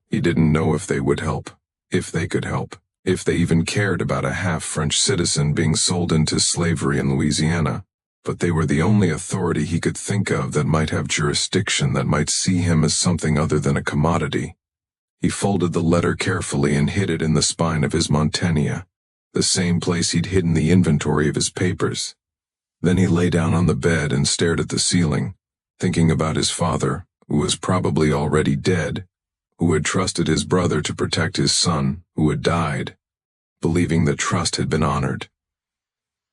[SPEAKER 1] He didn't know if they would help, if they could help, if they even cared about a half-French citizen being sold into slavery in Louisiana, but they were the only authority he could think of that might have jurisdiction, that might see him as something other than a commodity. He folded the letter carefully and hid it in the spine of his montania, the same place he'd hidden the inventory of his papers. Then he lay down on the bed and stared at the ceiling, thinking about his father, who was probably already dead, who had trusted his brother to protect his son, who had died, believing that trust had been honored.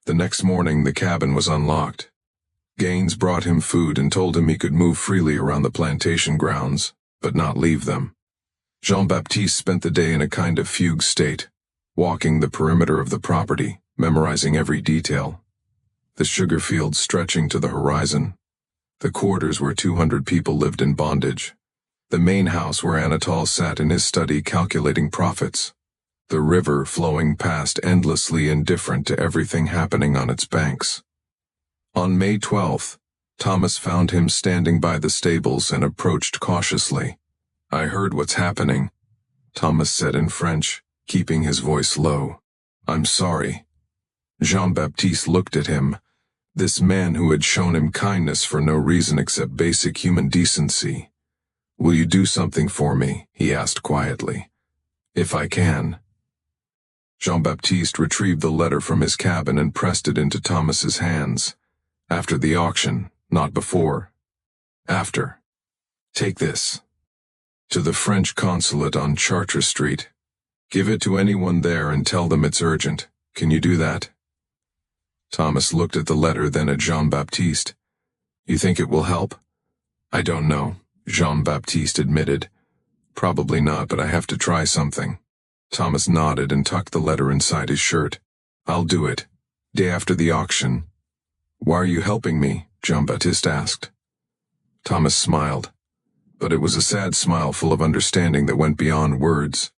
[SPEAKER 1] The next morning, the cabin was unlocked. Gaines brought him food and told him he could move freely around the plantation grounds, but not leave them. Jean-Baptiste spent the day in a kind of fugue state, walking the perimeter of the property, memorizing every detail. The sugar fields stretching to the horizon. The quarters where 200 people lived in bondage. The main house where Anatol sat in his study calculating profits. The river flowing past, endlessly indifferent to everything happening on its banks. On May 12th, Thomas found him standing by the stables and approached cautiously. "I heard what's happening," Thomas said in French, keeping his voice low. "I'm sorry." Jean-Baptiste looked at him, this man who had shown him kindness for no reason except basic human decency. "Will you do something for me?" he asked quietly. "If I can." Jean-Baptiste retrieved the letter from his cabin and pressed it into Thomas's hands. "After the auction, not before. After. Take this. To the French consulate on Chartres Street. Give it to anyone there and tell them it's urgent. Can you do that?" Thomas looked at the letter, then at Jean-Baptiste. "You think it will help?" "I don't know," Jean-Baptiste admitted. "Probably not, but I have to try something." Thomas nodded and tucked the letter inside his shirt. "I'll do it. Day after the auction." "Why are you helping me?" Jean-Baptiste asked. Thomas smiled, but it was a sad smile full of understanding that went beyond words.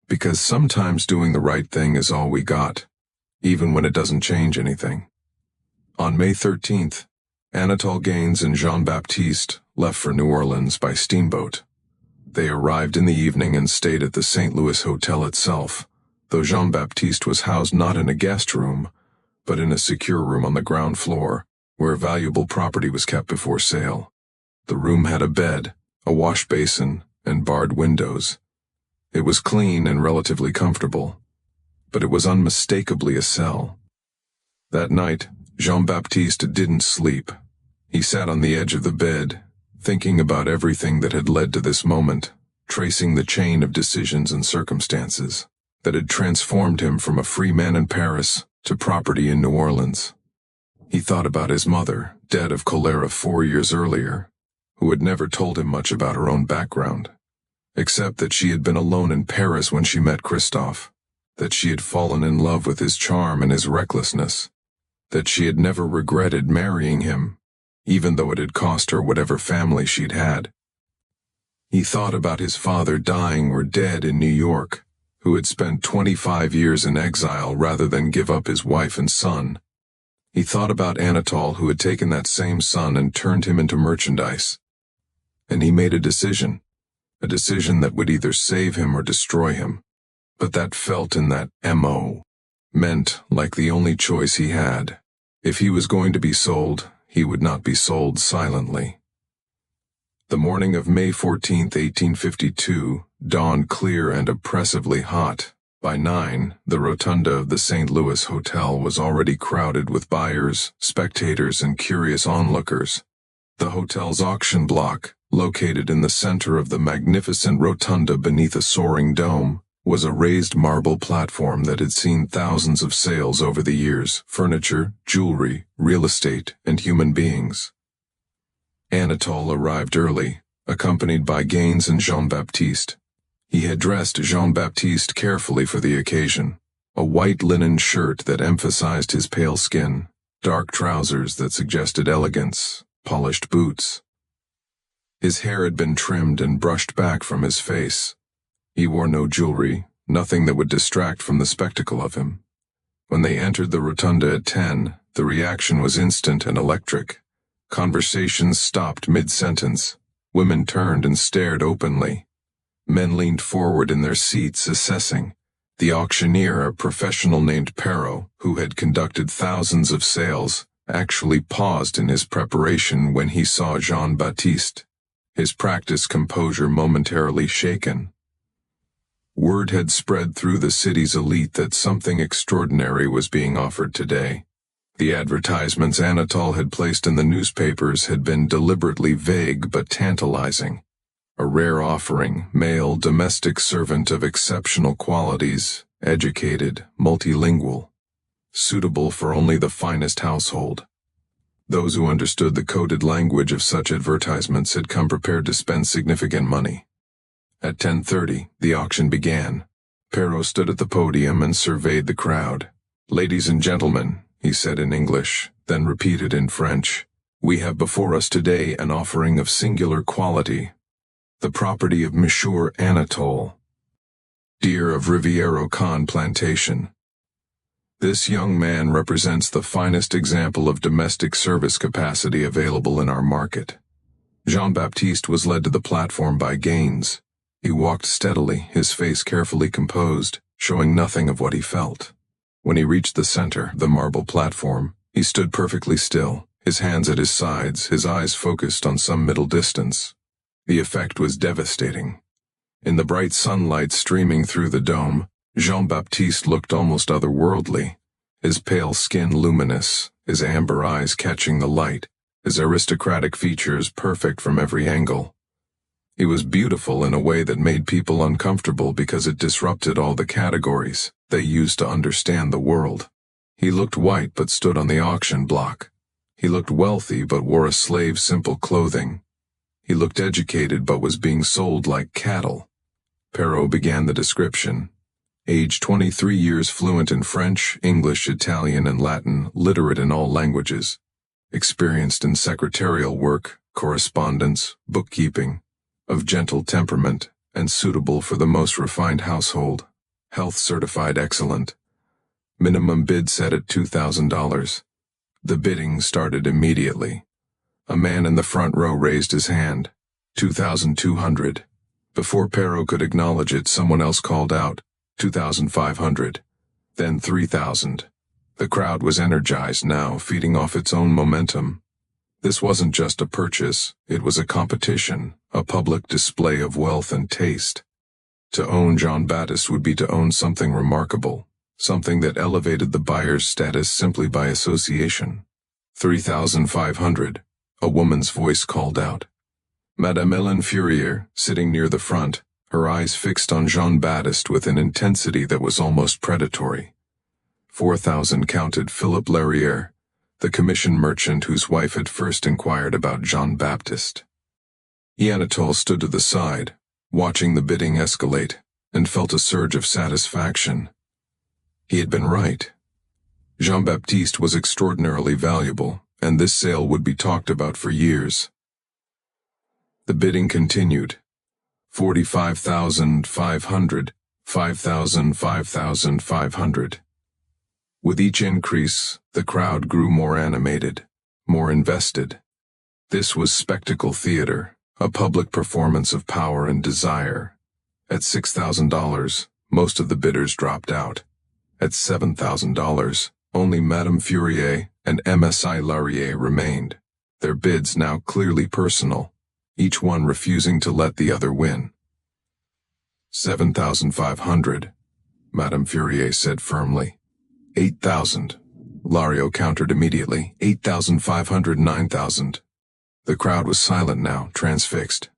[SPEAKER 1] "Because sometimes doing the right thing is all we got, even when it doesn't change anything." On May 13th, Anatol Gaines and Jean-Baptiste left for New Orleans by steamboat. They arrived in the evening and stayed at the St. Louis Hotel itself, though Jean-Baptiste was housed not in a guest room, but in a secure room on the ground floor, where valuable property was kept before sale. The room had a bed, a wash basin, and barred windows. It was clean and relatively comfortable, but it was unmistakably a cell. That night, Jean-Baptiste didn't sleep. He sat on the edge of the bed, thinking about everything that had led to this moment, tracing the chain of decisions and circumstances that had transformed him from a free man in Paris to property in New Orleans. He thought about his mother, dead of cholera 4 years earlier, who had never told him much about her own background, except that she had been alone in Paris when she met Christophe, that she had fallen in love with his charm and his recklessness, that she had never regretted marrying him, even though it had cost her whatever family she'd had. He thought about his father dying or dead in New York, who had spent 25 years in exile rather than give up his wife and son. He thought about Anatol, who had taken that same son and turned him into merchandise. And he made a decision that would either save him or destroy him. But that felt in that M.O. meant like the only choice he had. If he was going to be sold, he would not be sold silently. The morning of May 14, 1852, dawned clear and oppressively hot. By 9, the rotunda of the St. Louis Hotel was already crowded with buyers, spectators, and curious onlookers. The hotel's auction block, located in the center of the magnificent rotunda beneath a soaring dome, was a raised marble platform that had seen thousands of sales over the years: furniture, jewelry, real estate, and human beings. Anatole arrived early, accompanied by Gaines and Jean-Baptiste. He had dressed Jean-Baptiste carefully for the occasion: a white linen shirt that emphasized his pale skin, dark trousers that suggested elegance, polished boots. His hair had been trimmed and brushed back from his face. He wore no jewelry, nothing that would distract from the spectacle of him. When they entered the rotunda at 10, the reaction was instant and electric. Conversations stopped mid-sentence. Women turned and stared openly. Men leaned forward in their seats, assessing. The auctioneer, a professional named Perrault, who had conducted thousands of sales, actually paused in his preparation when he saw Jean-Baptiste, his practiced composure momentarily shaken. Word had spread through the city's elite that something extraordinary was being offered today. The advertisements Anatole had placed in the newspapers had been deliberately vague but tantalizing. A rare offering: male domestic servant of exceptional qualities, educated, multilingual, suitable for only the finest household. Those who understood the coded language of such advertisements had come prepared to spend significant money. At 10:30, the auction began. Perrault stood at the podium and surveyed the crowd. "Ladies and gentlemen," he said in English, then repeated in French, "we have before us today an offering of singular quality. The property of Monsieur Anatole, dear of Rivière-au-Can plantation. This young man represents the finest example of domestic service capacity available in our market." Jean-Baptiste was led to the platform by Gaines. He walked steadily, his face carefully composed, showing nothing of what he felt. When he reached the center, the marble platform, he stood perfectly still, his hands at his sides, his eyes focused on some middle distance. The effect was devastating. In the bright sunlight streaming through the dome, Jean-Baptiste looked almost otherworldly, his pale skin luminous, his amber eyes catching the light, his aristocratic features perfect from every angle. He was beautiful in a way that made people uncomfortable because it disrupted all the categories they used to understand the world. He looked white but stood on the auction block. He looked wealthy but wore a slave's simple clothing. He looked educated but was being sold like cattle. Perrault began the description. Age 23 years, fluent in French, English, Italian, and Latin, literate in all languages. Experienced in secretarial work, correspondence, bookkeeping. Of gentle temperament, and suitable for the most refined household. Health certified excellent. Minimum bid set at $2,000. The bidding started immediately. A man in the front row raised his hand. $2,200. Before Perrault could acknowledge it, someone else called out, $2,500. Then $3,000. The crowd was energized now, feeding off its own momentum. This wasn't just a purchase, it was a competition, a public display of wealth and taste. To own Jean-Baptiste would be to own something remarkable, something that elevated the buyer's status simply by association. $3,500, a woman's voice called out. Madame Hélène Fourier, sitting near the front, her eyes fixed on Jean-Baptiste with an intensity that was almost predatory. 4,000 counted Philippe Larrière, the commission merchant whose wife had first inquired about Jean-Baptiste. Anatole stood to the side, watching the bidding escalate, and felt a surge of satisfaction. He had been right. Jean-Baptiste was extraordinarily valuable, and this sale would be talked about for years. The bidding continued. 45,500, 5,000, 5,500. With each increase, the crowd grew more animated, more invested. This was spectacle theater, a public performance of power and desire. At $6,000, most of the bidders dropped out. At $7,000, only Madame Fourier and MSI Larrière remained, their bids now clearly personal. each one refusing to let the other win. 7,500, Madame Fourier said firmly. 8,000. Lario countered immediately. 8,500, 9,000. The crowd was silent now, transfixed.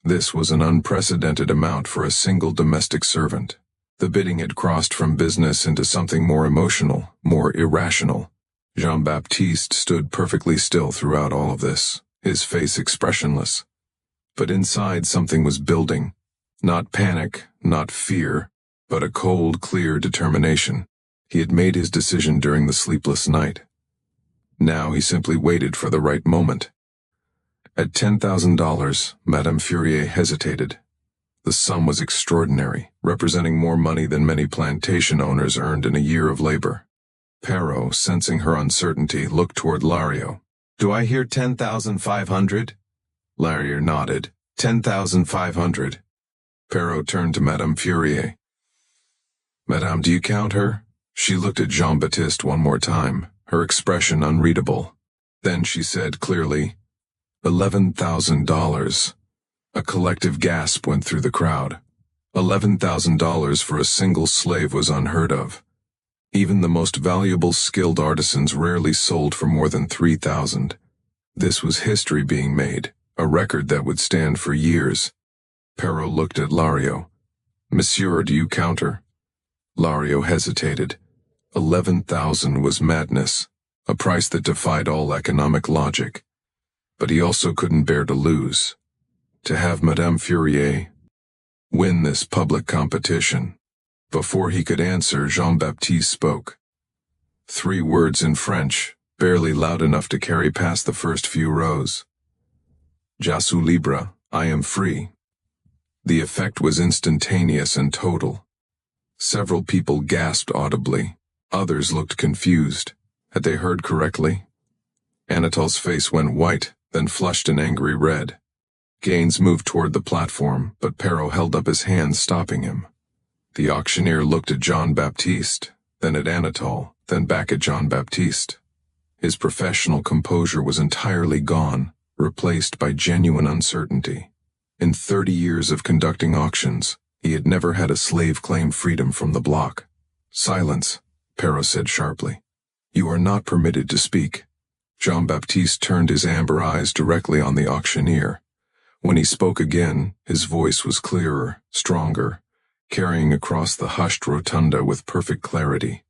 [SPEAKER 1] This was an unprecedented amount for a single domestic servant. The bidding had crossed from business into something more emotional, more irrational. Jean-Baptiste stood perfectly still throughout all of this, his face expressionless. But inside something was building. Not panic, not fear, but a cold, clear determination. He had made his decision during the sleepless night. Now he simply waited for the right moment. At $10,000, Madame Fourier hesitated. The sum was extraordinary, representing more money than many plantation owners earned in a year of labor. Perrault, sensing her uncertainty, looked toward Lario. "Do I hear 10,500? Lario nodded. 10,500. Perrault turned to Madame Fourier. "Madame, do you count her?" She looked at Jean-Baptiste one more time, her expression unreadable. Then she said clearly, $11,000. A collective gasp went through the crowd. $11,000 for a single slave was unheard of. Even the most valuable skilled artisans rarely sold for more than 3,000. This was history being made, a record that would stand for years. Perrault looked at Lario. "Monsieur, do you count her?" Lario hesitated. 11,000 was madness, a price that defied all economic logic. But he also couldn't bear to lose. To have Madame Fourier win this public competition. Before he could answer, Jean-Baptiste spoke. 3 words in French, barely loud enough to carry past the first few rows. "Je suis libre, I am free." The effect was instantaneous and total. Several people gasped audibly. Others looked confused. Had they heard correctly? Anatole's face went white, then flushed an angry red. Gaines moved toward the platform, but Perrault held up his hand, stopping him. The auctioneer looked at Jean-Baptiste, then at Anatole, then back at Jean-Baptiste. His professional composure was entirely gone, replaced by genuine uncertainty. In 30 years of conducting auctions, he had never had a slave claim freedom from the block. "Silence," Perrault said sharply. "You are not permitted to speak." Jean-Baptiste turned his amber eyes directly on the auctioneer. When he spoke again, his voice was clearer, stronger, carrying across the hushed rotunda with perfect clarity.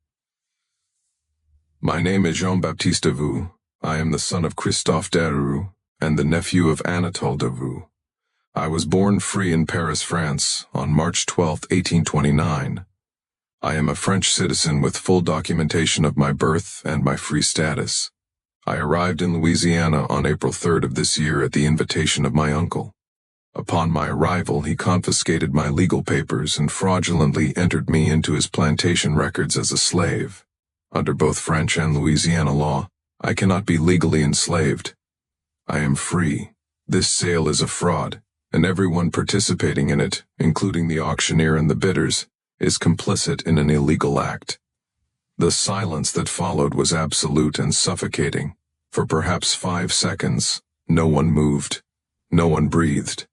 [SPEAKER 1] "My name is Jean-Baptiste Davout. I am the son of Christophe Deroux and the nephew of Anatole Davout. I was born free in Paris, France, on March 12, 1829. I am a French citizen with full documentation of my birth and my free status. I arrived in Louisiana on April 3rd of this year at the invitation of my uncle. Upon my arrival, he confiscated my legal papers and fraudulently entered me into his plantation records as a slave. Under both French and Louisiana law, I cannot be legally enslaved. I am free. This sale is a fraud, and everyone participating in it, including the auctioneer and the bidders, is complicit in an illegal act." The silence that followed was absolute and suffocating. For perhaps 5 seconds, no one moved. No one breathed.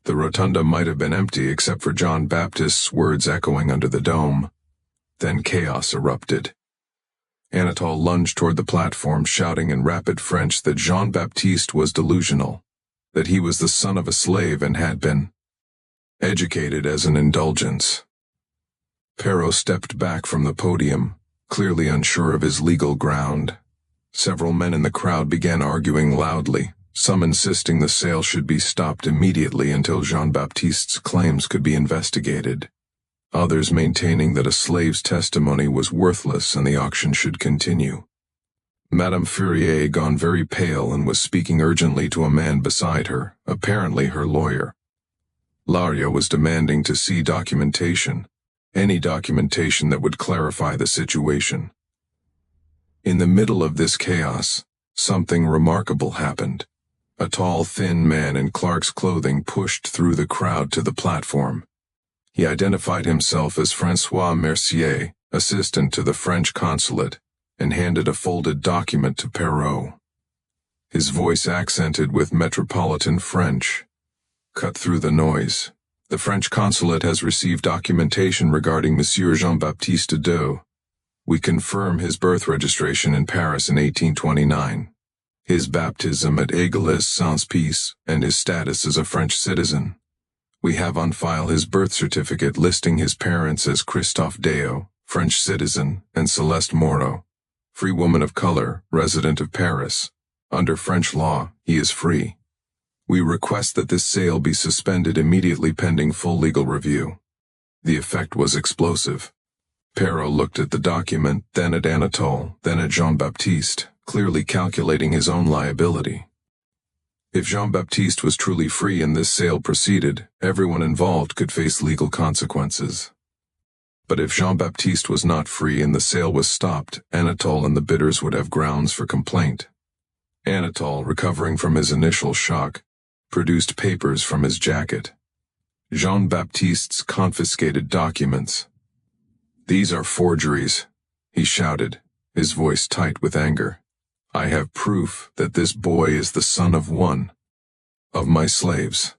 [SPEAKER 1] The rotunda might have been empty except for Jean-Baptiste's words echoing under the dome. Then chaos erupted. Anatole lunged toward the platform, shouting in rapid French that Jean-Baptiste was delusional, that he was the son of a slave and had been educated as an indulgence. Perrault stepped back from the podium, clearly unsure of his legal ground. Several men in the crowd began arguing loudly, some insisting the sale should be stopped immediately until Jean-Baptiste's claims could be investigated. Others maintaining that a slave's testimony was worthless and the auction should continue. Madame Fourier had gone very pale and was speaking urgently to a man beside her, apparently her lawyer. Lario was demanding to see documentation, any documentation that would clarify the situation. In the middle of this chaos, something remarkable happened. A tall, thin man in clerk's clothing pushed through the crowd to the platform. He identified himself as François Mercier, assistant to the French consulate, and handed a folded document to Perrault. His voice accented with metropolitan French, cut through the noise. The French consulate has received documentation regarding Monsieur Jean-Baptiste Deau. We confirm his birth registration in Paris in 1829, his baptism at Église-Saint-Sulpice, and his status as a French citizen. We have on file his birth certificate listing his parents as Christophe Deau, French citizen, and Celeste Moreau, free woman of color, resident of Paris. Under French law, he is free. We request that this sale be suspended immediately pending full legal review. The effect was explosive. Perrault looked at the document, then at Anatole, then at Jean-Baptiste, clearly calculating his own liability. If Jean-Baptiste was truly free and this sale proceeded, everyone involved could face legal consequences. But if Jean-Baptiste was not free and the sale was stopped, Anatole and the bidders would have grounds for complaint. Anatole, recovering from his initial shock, produced papers from his jacket. Jean-Baptiste's confiscated documents. "These are forgeries," he shouted, his voice tight with anger. "I have proof that this boy is the son of one of my slaves,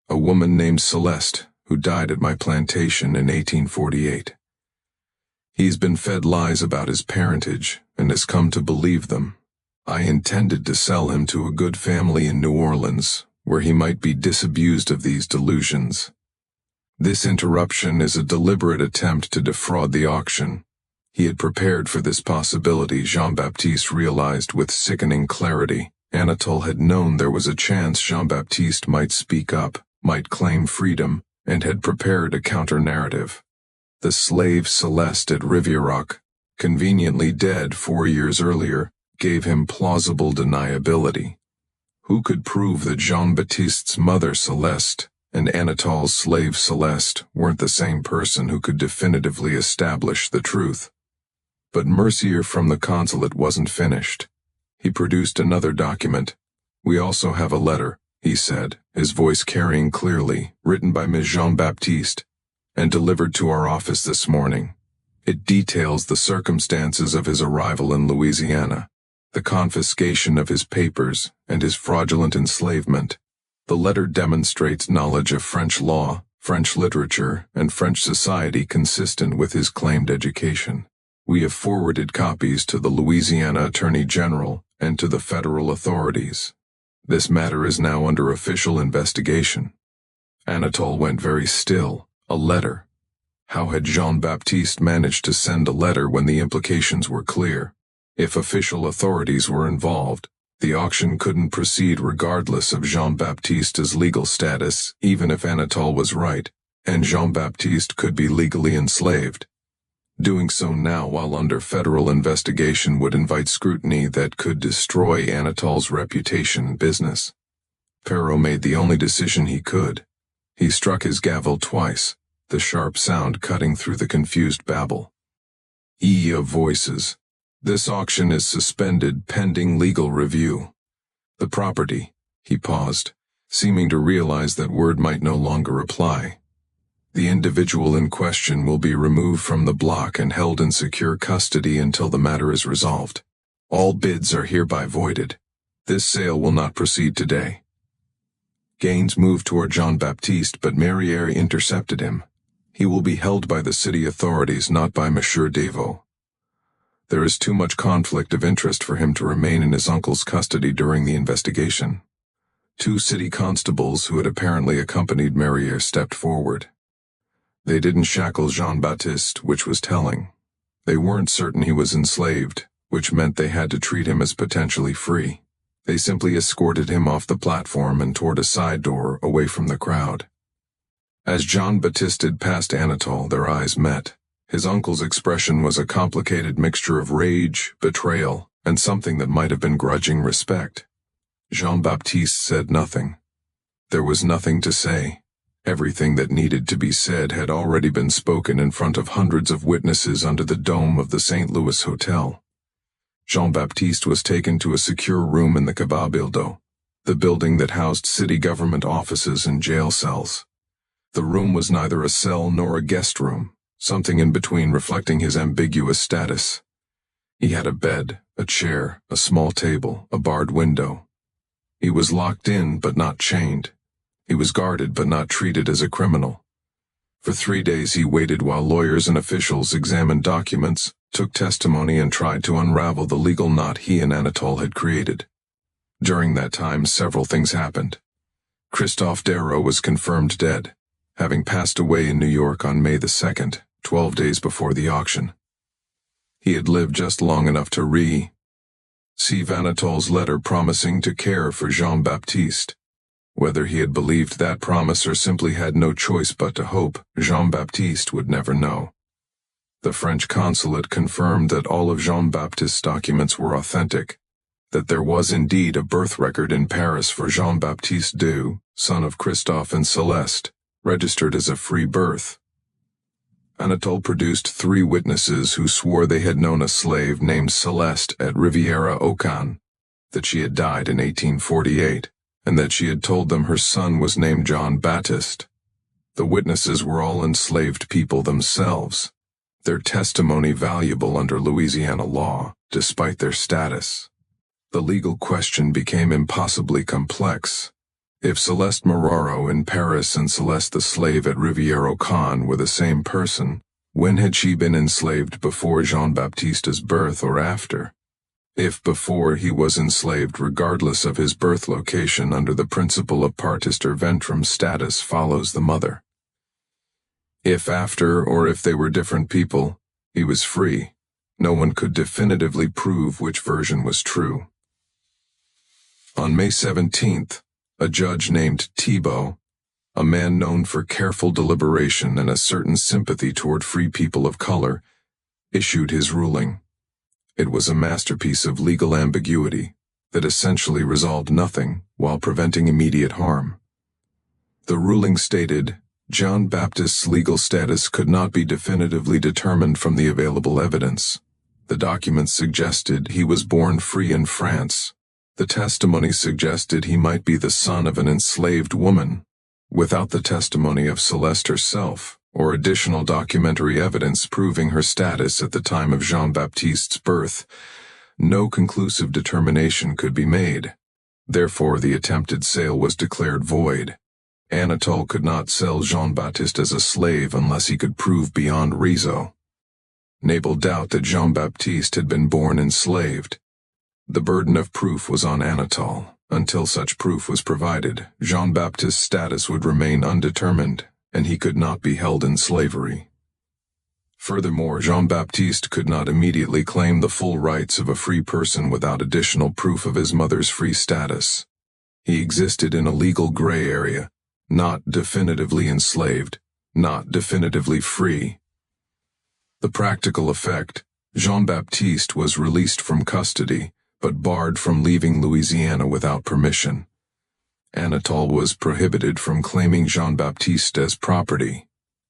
[SPEAKER 1] a woman named Celeste, who died at my plantation in 1848. He's been fed lies about his parentage and has come to believe them. I intended to sell him to a good family in New Orleans, where he might be disabused of these delusions. This interruption is a deliberate attempt to defraud the auction." He had prepared for this possibility, Jean-Baptiste realized with sickening clarity. Anatole had known there was a chance Jean-Baptiste might speak up, might claim freedom, and had prepared a counter-narrative. The slave Celeste at Rivierac, conveniently dead 4 years earlier, gave him plausible deniability. Who could prove that Jean-Baptiste's mother Celeste and Anatole's slave Celeste weren't the same person who could definitively establish the truth? But Mercier from the consulate wasn't finished. He produced another document. "We also have a letter," he said, his voice carrying clearly, "written by Ms. Jean-Baptiste, and delivered to our office this morning. It details the circumstances of his arrival in Louisiana, the confiscation of his papers, and his fraudulent enslavement. The letter demonstrates knowledge of French law, French literature, and French society consistent with his claimed education. We have forwarded copies to the Louisiana Attorney General and to the federal authorities. This matter is now under official investigation." Anatole went very still. A letter. How had Jean-Baptiste managed to send a letter when the implications were clear? If official authorities were involved, the auction couldn't proceed regardless of Jean-Baptiste's legal status, even if Anatole was right, and Jean-Baptiste could be legally enslaved. Doing so now while under federal investigation would invite scrutiny that could destroy Anatole's reputation and business. Perrault made the only decision he could. He struck his gavel twice, the sharp sound cutting through the confused babble. Of voices. "This auction is suspended pending legal review. The property," he paused, seeming to realize that word might no longer apply. "The individual in question will be removed from the block and held in secure custody until the matter is resolved. All bids are hereby voided. This sale will not proceed today." Gaines moved toward Jean-Baptiste, but Mercier intercepted him. "He will be held by the city authorities, not by Monsieur Deveau. There is too much conflict of interest for him to remain in his uncle's custody during the investigation." 2 city constables who had apparently accompanied Mercier stepped forward. They didn't shackle Jean-Baptiste, which was telling. They weren't certain he was enslaved, which meant they had to treat him as potentially free. They simply escorted him off the platform and toward a side door away from the crowd. As Jean-Baptiste had passed Anatole, their eyes met. His uncle's expression was a complicated mixture of rage, betrayal, and something that might have been grudging respect. Jean-Baptiste said nothing. There was nothing to say. Everything that needed to be said had already been spoken in front of hundreds of witnesses under the dome of the St. Louis Hotel. Jean-Baptiste was taken to a secure room in the Cabildo, the building that housed city government offices and jail cells. The room was neither a cell nor a guest room, something in between reflecting his ambiguous status. He had a bed, a chair, a small table, a barred window. He was locked in but not chained. He was guarded but not treated as a criminal. For 3 days he waited while lawyers and officials examined documents, took testimony, and tried to unravel the legal knot he and Anatole had created. During that time, several things happened. Christophe Darrow was confirmed dead, having passed away in New York on May the 2nd, 12 days before the auction. He had lived just long enough to receive Anatole's letter promising to care for Jean-Baptiste. Whether he had believed that promise or simply had no choice but to hope, Jean-Baptiste would never know. The French consulate confirmed that all of Jean-Baptiste's documents were authentic, that there was indeed a birth record in Paris for Jean-Baptiste Deux, son of Christophe and Celeste, registered as a free birth. Anatole produced 3 witnesses who swore they had known a slave named Celeste at Riviera-Aucun, that she had died in 1848, and that she had told them her son was named Jean-Baptiste. The witnesses were all enslaved people themselves, their testimony valuable under Louisiana law, despite their status. The legal question became impossibly complex. If Celeste Mararo in Paris and Celeste the slave at Riviera-Aucun were the same person, when had she been enslaved, before Jean-Baptiste's birth or after? If before, he was enslaved regardless of his birth location under the principle of partister ventrum status follows the mother. If after, or if they were different people, he was free. No one could definitively prove which version was true. On May 17th, a judge named Thibault, a man known for careful deliberation and a certain sympathy toward free people of color, issued his ruling. It was a masterpiece of legal ambiguity that essentially resolved nothing while preventing immediate harm. The ruling stated, Jean-Baptiste's legal status could not be definitively determined from the available evidence. The documents suggested he was born free in France. The testimony suggested he might be the son of an enslaved woman. Without the testimony of Celeste herself, or additional documentary evidence proving her status at the time of Jean-Baptiste's birth, no conclusive determination could be made. Therefore, the attempted sale was declared void. Anatole could not sell Jean-Baptiste as a slave unless he could prove beyond reason doubt that Jean-Baptiste had been born enslaved. The burden of proof was on Anatole. Until such proof was provided, Jean-Baptiste's status would remain undetermined, and he could not be held in slavery. Furthermore, Jean-Baptiste could not immediately claim the full rights of a free person without additional proof of his mother's free status. He existed in a legal gray area, not definitively enslaved, not definitively free. The practical effect, Jean-Baptiste was released from custody, but barred from leaving Louisiana without permission. Anatole was prohibited from claiming Jean-Baptiste as property.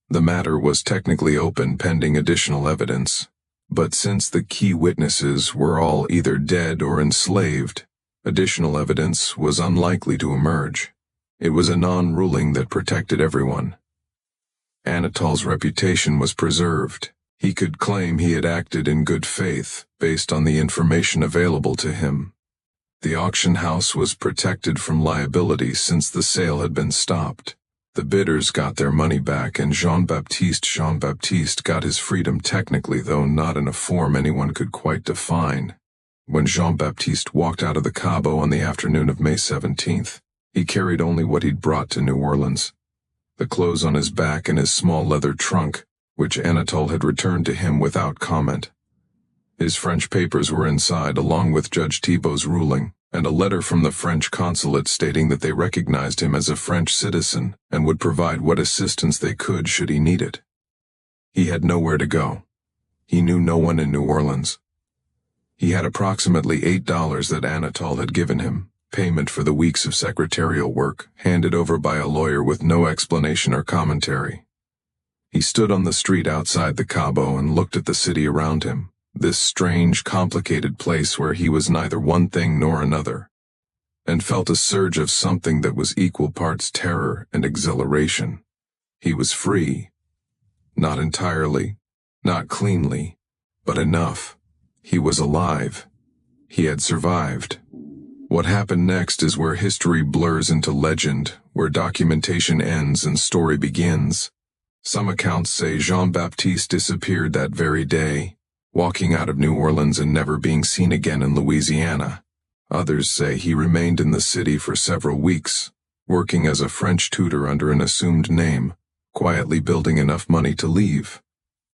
[SPEAKER 1] The matter was technically open pending additional evidence, but since the key witnesses were all either dead or enslaved, additional evidence was unlikely to emerge. It was a non-ruling that protected everyone. Anatole's reputation was preserved. He could claim he had acted in good faith, based on the information available to him. The auction house was protected from liability since the sale had been stopped. The bidders got their money back, and Jean-Baptiste got his freedom technically, though not in a form anyone could quite define. When Jean-Baptiste walked out of the Cabo on the afternoon of May 17th, he carried only what he'd brought to New Orleans: the clothes on his back and his small leather trunk, which Anatole had returned to him without comment. His French papers were inside, along with Judge Thibault's ruling, and a letter from the French consulate stating that they recognized him as a French citizen and would provide what assistance they could should he need it. He had nowhere to go. He knew no one in New Orleans. He had approximately $8 that Anatole had given him, payment for the weeks of secretarial work, handed over by a lawyer with no explanation or commentary. He stood on the street outside the Cabo and looked at the city around him, this strange, complicated place where he was neither one thing nor another, and felt a surge of something that was equal parts terror and exhilaration. He was free. Not entirely, not cleanly, but enough. He was alive. He had survived. What happened next is where history blurs into legend, where documentation ends and story begins. Some accounts say Jean-Baptiste disappeared that very day, walking out of New Orleans and never being seen again in Louisiana. Others say he remained in the city for several weeks, working as a French tutor under an assumed name, quietly building enough money to leave.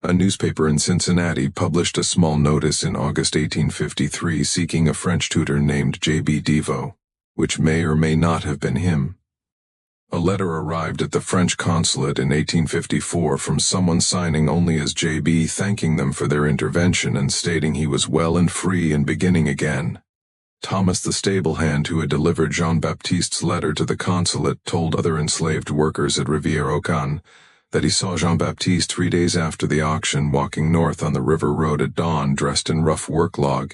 [SPEAKER 1] A newspaper in Cincinnati published a small notice in August 1853 seeking a French tutor named J.B. Deveau, which may or may not have been him. A letter arrived at the French consulate in 1854 from someone signing only as J.B. thanking them for their intervention and stating he was well and free and beginning again. Thomas the stable hand who had delivered Jean-Baptiste's letter to the consulate told other enslaved workers at Rivière-au-Can that he saw Jean-Baptiste 3 days after the auction walking north on the river road at dawn dressed in rough work log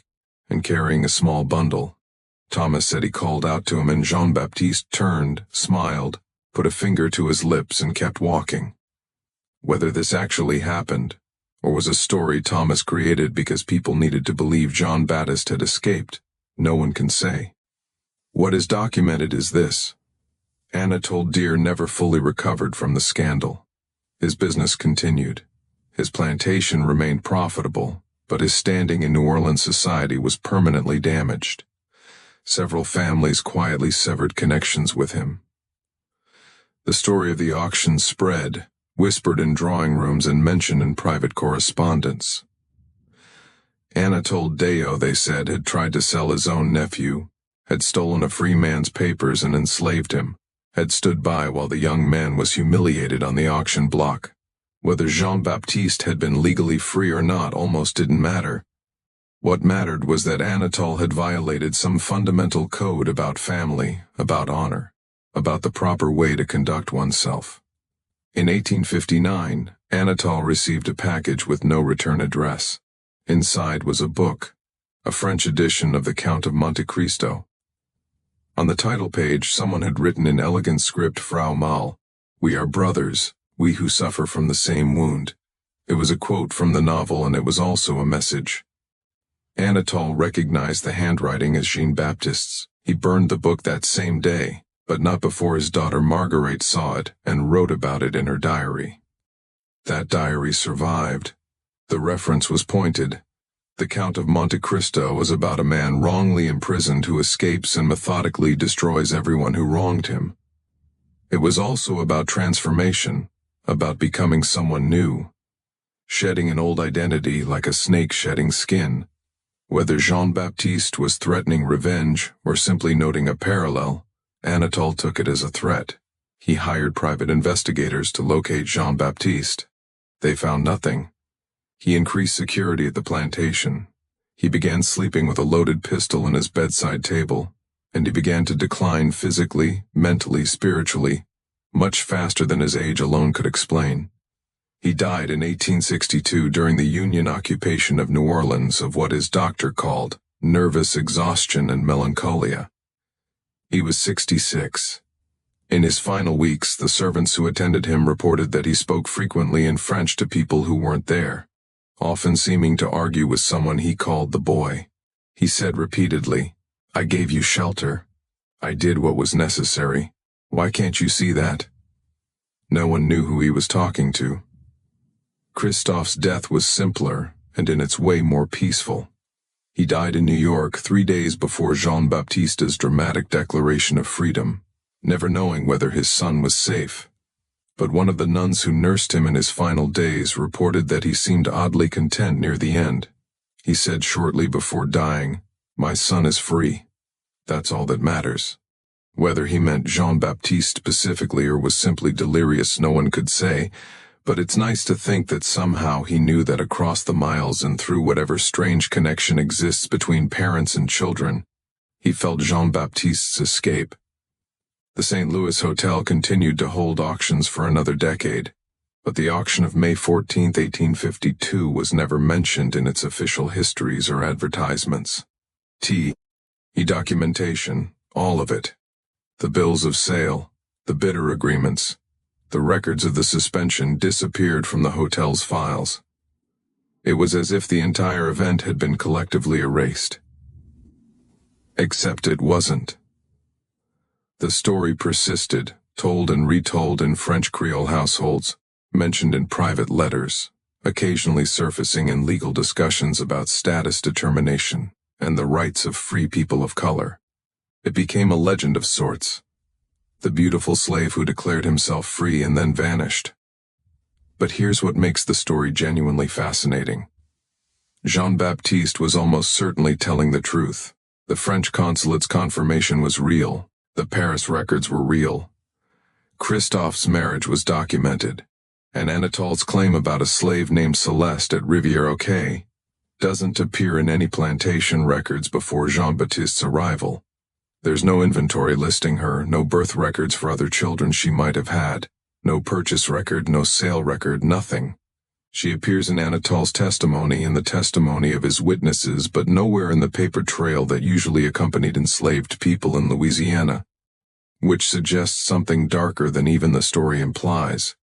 [SPEAKER 1] and carrying a small bundle. Thomas said he called out to him and Jean-Baptiste turned, smiled, put a finger to his lips and kept walking. Whether this actually happened, or was a story Thomas created because people needed to believe Jean-Baptiste had escaped, no one can say. What is documented is this. Anatole Deer never fully recovered from the scandal. His business continued. His plantation remained profitable, but his standing in New Orleans society was permanently damaged. Several families quietly severed connections with him. The story of the auction spread, whispered in drawing rooms and mentioned in private correspondence. Anatole Deveau, they said, had tried to sell his own nephew, had stolen a free man's papers and enslaved him, had stood by while the young man was humiliated on the auction block. Whether Jean-Baptiste had been legally free or not almost didn't matter. What mattered was that Anatole had violated some fundamental code about family, about honor, about the proper way to conduct oneself. In 1859, Anatole received a package with no return address. Inside was a book, a French edition of the Count of Monte Cristo. On the title page, someone had written in elegant script, Frau Mal, "We are brothers, we who suffer from the same wound." It was a quote from the novel and it was also a message. Anatole recognized the handwriting as Jean-Baptiste's. He burned the book that same day, but not before his daughter Marguerite saw it and wrote about it in her diary. That diary survived. The reference was pointed. The Count of Monte Cristo was about a man wrongly imprisoned who escapes and methodically destroys everyone who wronged him. It was also about transformation, about becoming someone new, shedding an old identity like a snake shedding skin. Whether Jean-Baptiste was threatening revenge or simply noting a parallel, Anatole took it as a threat. He hired private investigators to locate Jean-Baptiste. They found nothing. He increased security at the plantation. He began sleeping with a loaded pistol on his bedside table, and he began to decline physically, mentally, spiritually, much faster than his age alone could explain. He died in 1862 during the Union occupation of New Orleans of what his doctor called nervous exhaustion and melancholia. He was 66. In his final weeks, the servants who attended him reported that he spoke frequently in French to people who weren't there, often seeming to argue with someone he called the boy. He said repeatedly, "I gave you shelter. I did what was necessary. Why can't you see that?" No one knew who he was talking to. Christophe's death was simpler and in its way more peaceful. He died in New York 3 days before Jean-Baptiste's dramatic declaration of freedom, never knowing whether his son was safe. But one of the nuns who nursed him in his final days reported that he seemed oddly content near the end. He said shortly before dying, "My son is free. That's all that matters." Whether he meant Jean-Baptiste specifically or was simply delirious, no one could say, but it's nice to think that somehow he knew that across the miles and through whatever strange connection exists between parents and children, he felt Jean-Baptiste's escape. The St. Louis Hotel continued to hold auctions for another decade, but the auction of May 14, 1852 was never mentioned in its official histories or advertisements. Documentation, all of it. The bills of sale, the bidder agreements, the records of the suspension disappeared from the hotel's files. It was as if the entire event had been collectively erased. Except it wasn't. The story persisted, told and retold in French Creole households, mentioned in private letters, occasionally surfacing in legal discussions about status determination and the rights of free people of color. It became a legend of sorts. The beautiful slave who declared himself free and then vanished. But here's what makes the story genuinely fascinating. Jean-Baptiste was almost certainly telling the truth. The French consulate's confirmation was real. The Paris records were real. Christophe's marriage was documented. And Anatole's claim about a slave named Celeste at Rivière-aux-Cayes doesn't appear in any plantation records before Jean-Baptiste's arrival. There's no inventory listing her, no birth records for other children she might have had, no purchase record, no sale record, nothing. She appears in Anatole's testimony and the testimony of his witnesses, but nowhere in the paper trail that usually accompanied enslaved people in Louisiana, which suggests something darker than even the story implies.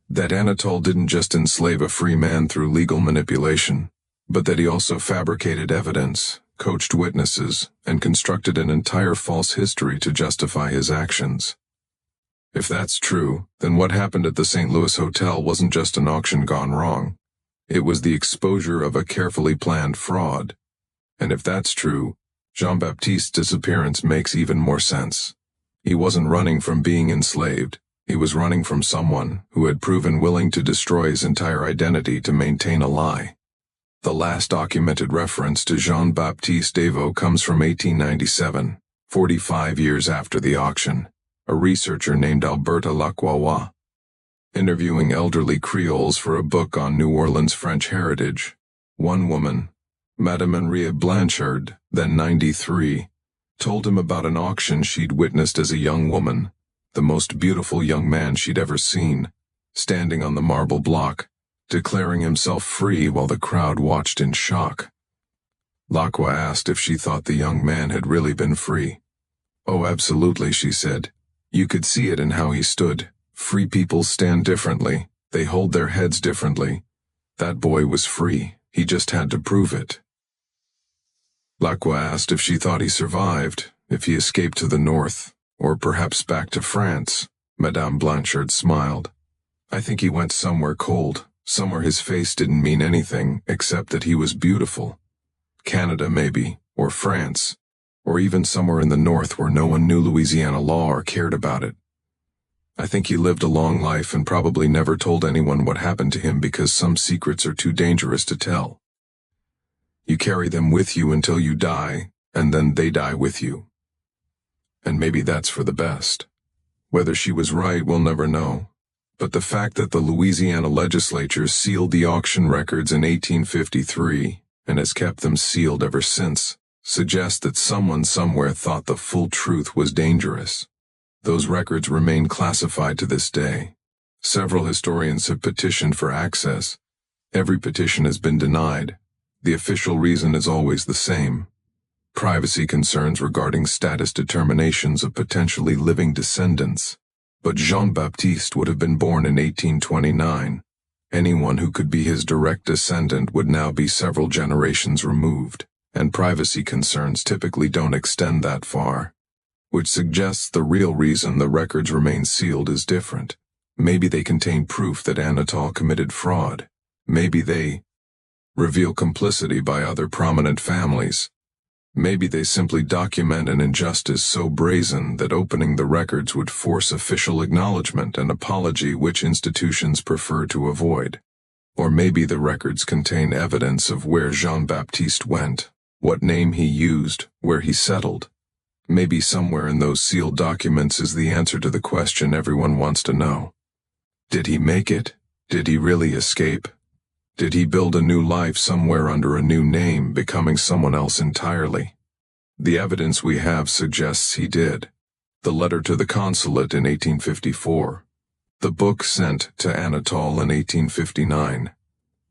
[SPEAKER 1] That Anatole didn't just enslave a free man through legal manipulation, but that he also fabricated evidence, coached witnesses, and constructed an entire false history to justify his actions. If that's true, then what happened at the St. Louis Hotel wasn't just an auction gone wrong. It was the exposure of a carefully planned fraud. And if that's true, Jean-Baptiste's disappearance makes even more sense. He wasn't running from being enslaved. He was running from someone who had proven willing to destroy his entire identity to maintain a lie. The last documented reference to Jean-Baptiste Deveau comes from 1897, 45 years after the auction. A researcher named Alberta Lacroix, interviewing elderly Creoles for a book on New Orleans French heritage. One woman, Madame Henriette Blanchard, then 93, told him about an auction she'd witnessed as a young woman, the most beautiful young man she'd ever seen, standing on the marble block, declaring himself free while the crowd watched in shock. Lacroix asked if she thought the young man had really been free. "Oh, absolutely," she said. "You could see it in how he stood. Free people stand differently. They hold their heads differently. That boy was free. He just had to prove it." Lacroix asked if she thought he survived, if he escaped to the north, or perhaps back to France. Madame Blanchard smiled. "I think he went somewhere cold, somewhere his face didn't mean anything except that he was beautiful. Canada maybe, or France, or even somewhere in the north where no one knew Louisiana law or cared about it. I think he lived a long life and probably never told anyone what happened to him because some secrets are too dangerous to tell. You carry them with you until you die, and then they die with you. And maybe that's for the best. Whether she was right, we'll never know. But the fact that the Louisiana legislature sealed the auction records in 1853 and has kept them sealed ever since suggests that someone somewhere thought the full truth was dangerous. Those records remain classified to this day. Several historians have petitioned for access. Every petition has been denied. The official reason is always the same: privacy concerns regarding status determinations of potentially living descendants. But Jean-Baptiste would have been born in 1829. Anyone who could be his direct descendant would now be several generations removed, and privacy concerns typically don't extend that far, which suggests the real reason the records remain sealed is different. Maybe they contain proof that Anatole committed fraud. Maybe they reveal complicity by other prominent families. Maybe they simply document an injustice so brazen that opening the records would force official acknowledgement and apology, which institutions prefer to avoid. Or maybe the records contain evidence of where Jean-Baptiste went, what name he used, where he settled. Maybe somewhere in those sealed documents is the answer to the question everyone wants to know. Did he make it? Did he really escape? Did he build a new life somewhere under a new name, becoming someone else entirely? The evidence we have suggests he did. The letter to the consulate in 1854. The book sent to Anatole in 1859.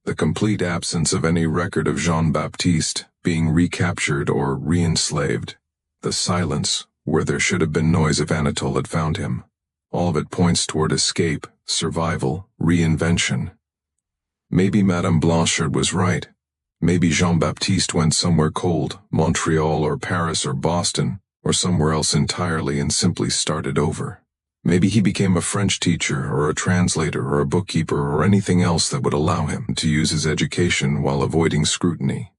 [SPEAKER 1] The complete absence of any record of Jean-Baptiste being recaptured or re-enslaved. The silence where there should have been noise if Anatole had found him. All of it points toward escape, survival, reinvention. Maybe Madame Blanchard was right. Maybe Jean-Baptiste went somewhere cold, Montreal or Paris or Boston, or somewhere else entirely and simply started over. Maybe he became a French teacher or a translator or a bookkeeper or anything else that would allow him to use his education while avoiding scrutiny.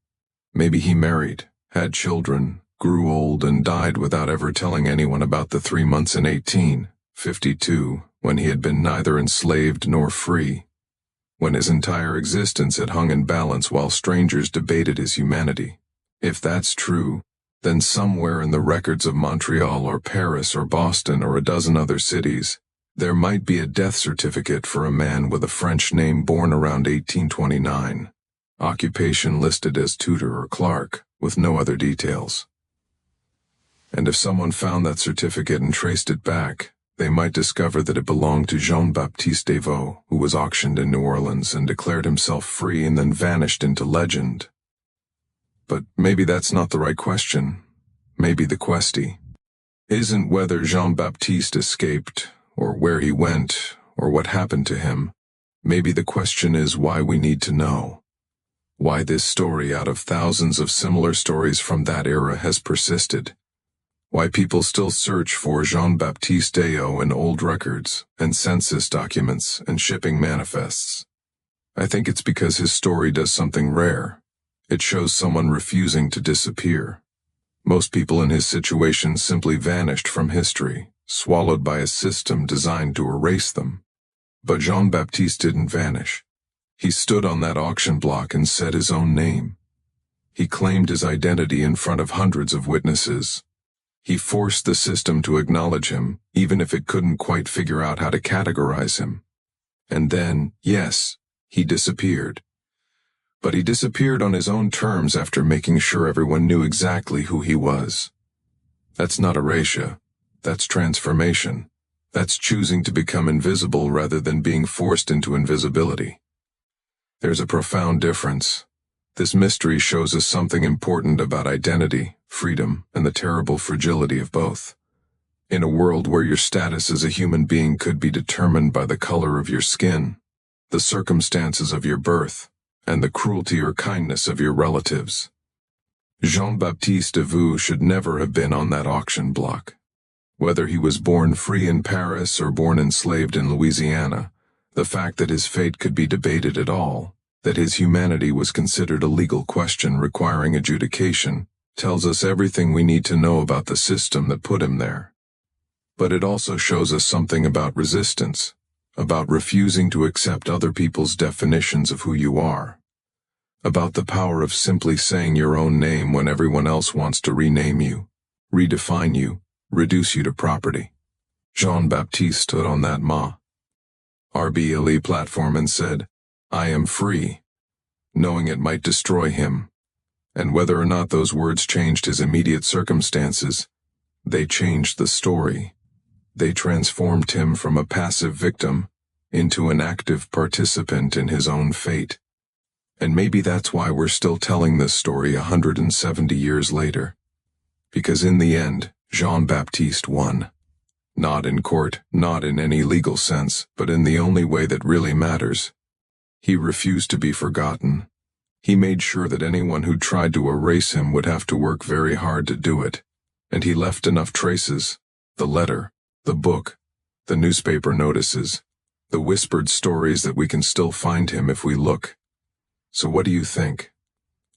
[SPEAKER 1] Maybe he married, had children, grew old and died without ever telling anyone about the 3 months in 1852 when he had been neither enslaved nor free, when his entire existence had hung in balance while strangers debated his humanity. If that's true, then somewhere in the records of Montreal or Paris or Boston or a dozen other cities, there might be a death certificate for a man with a French name born around 1829, occupation listed as tutor or clerk, with no other details. And if someone found that certificate and traced it back, they might discover that it belonged to Jean-Baptiste Desvaux, who was auctioned in New Orleans and declared himself free and then vanished into legend. But maybe that's not the right question. Maybe the question isn't whether Jean-Baptiste escaped, or where he went, or what happened to him. Maybe the question is why we need to know. Why this story out of thousands of similar stories from that era has persisted. Why people still search for Jean-Baptiste Desvaux in old records, and census documents, and shipping manifests. I think it's because his story does something rare. It shows someone refusing to disappear. Most people in his situation simply vanished from history, swallowed by a system designed to erase them. But Jean-Baptiste didn't vanish. He stood on that auction block and said his own name. He claimed his identity in front of hundreds of witnesses. He forced the system to acknowledge him, even if it couldn't quite figure out how to categorize him. And then, yes, he disappeared. But he disappeared on his own terms after making sure everyone knew exactly who he was. That's not erasure. That's transformation. That's choosing to become invisible rather than being forced into invisibility. There's a profound difference. This mystery shows us something important about identity, freedom, and the terrible fragility of both. In a world where your status as a human being could be determined by the color of your skin, the circumstances of your birth, and the cruelty or kindness of your relatives, Jean-Baptiste Desvaux should never have been on that auction block. Whether he was born free in Paris or born enslaved in Louisiana, the fact that his fate could be debated at all, that his humanity was considered a legal question requiring adjudication, tells us everything we need to know about the system that put him there. But it also shows us something about resistance, about refusing to accept other people's definitions of who you are, about the power of simply saying your own name when everyone else wants to rename you, redefine you, reduce you to property. Jean-Baptiste stood on that RBLE platform and said, "I am free," knowing it might destroy him. And whether or not those words changed his immediate circumstances, they changed the story. They transformed him from a passive victim into an active participant in his own fate. And maybe that's why we're still telling this story 170 years later. Because in the end, Jean-Baptiste won. Not in court, not in any legal sense, but in the only way that really matters. He refused to be forgotten. He made sure that anyone who tried to erase him would have to work very hard to do it. And he left enough traces, the letter, the book, the newspaper notices, the whispered stories that we can still find him if we look. So what do you think?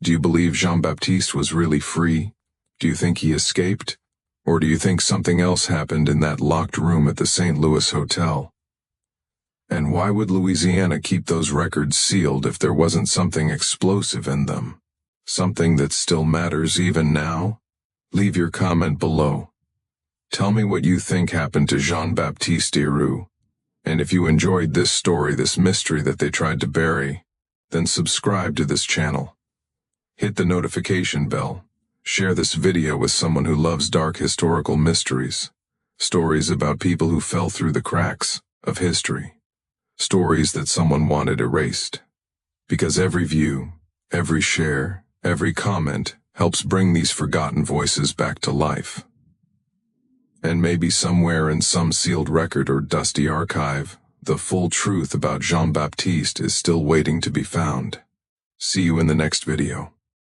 [SPEAKER 1] Do you believe Jean-Baptiste was really free? Do you think he escaped? Or do you think something else happened in that locked room at the St. Louis Hotel? And why would Louisiana keep those records sealed if there wasn't something explosive in them? Something that still matters even now? Leave your comment below. Tell me what you think happened to Jean-Baptiste Desvaux. And if you enjoyed this story, this mystery that they tried to bury, then subscribe to this channel. Hit the notification bell. Share this video with someone who loves dark historical mysteries. Stories about people who fell through the cracks of history. Stories that someone wanted erased. Because every view, every share, every comment helps bring these forgotten voices back to life. And maybe somewhere in some sealed record or dusty archive, the full truth about Jean-Baptiste is still waiting to be found. See you in the next video.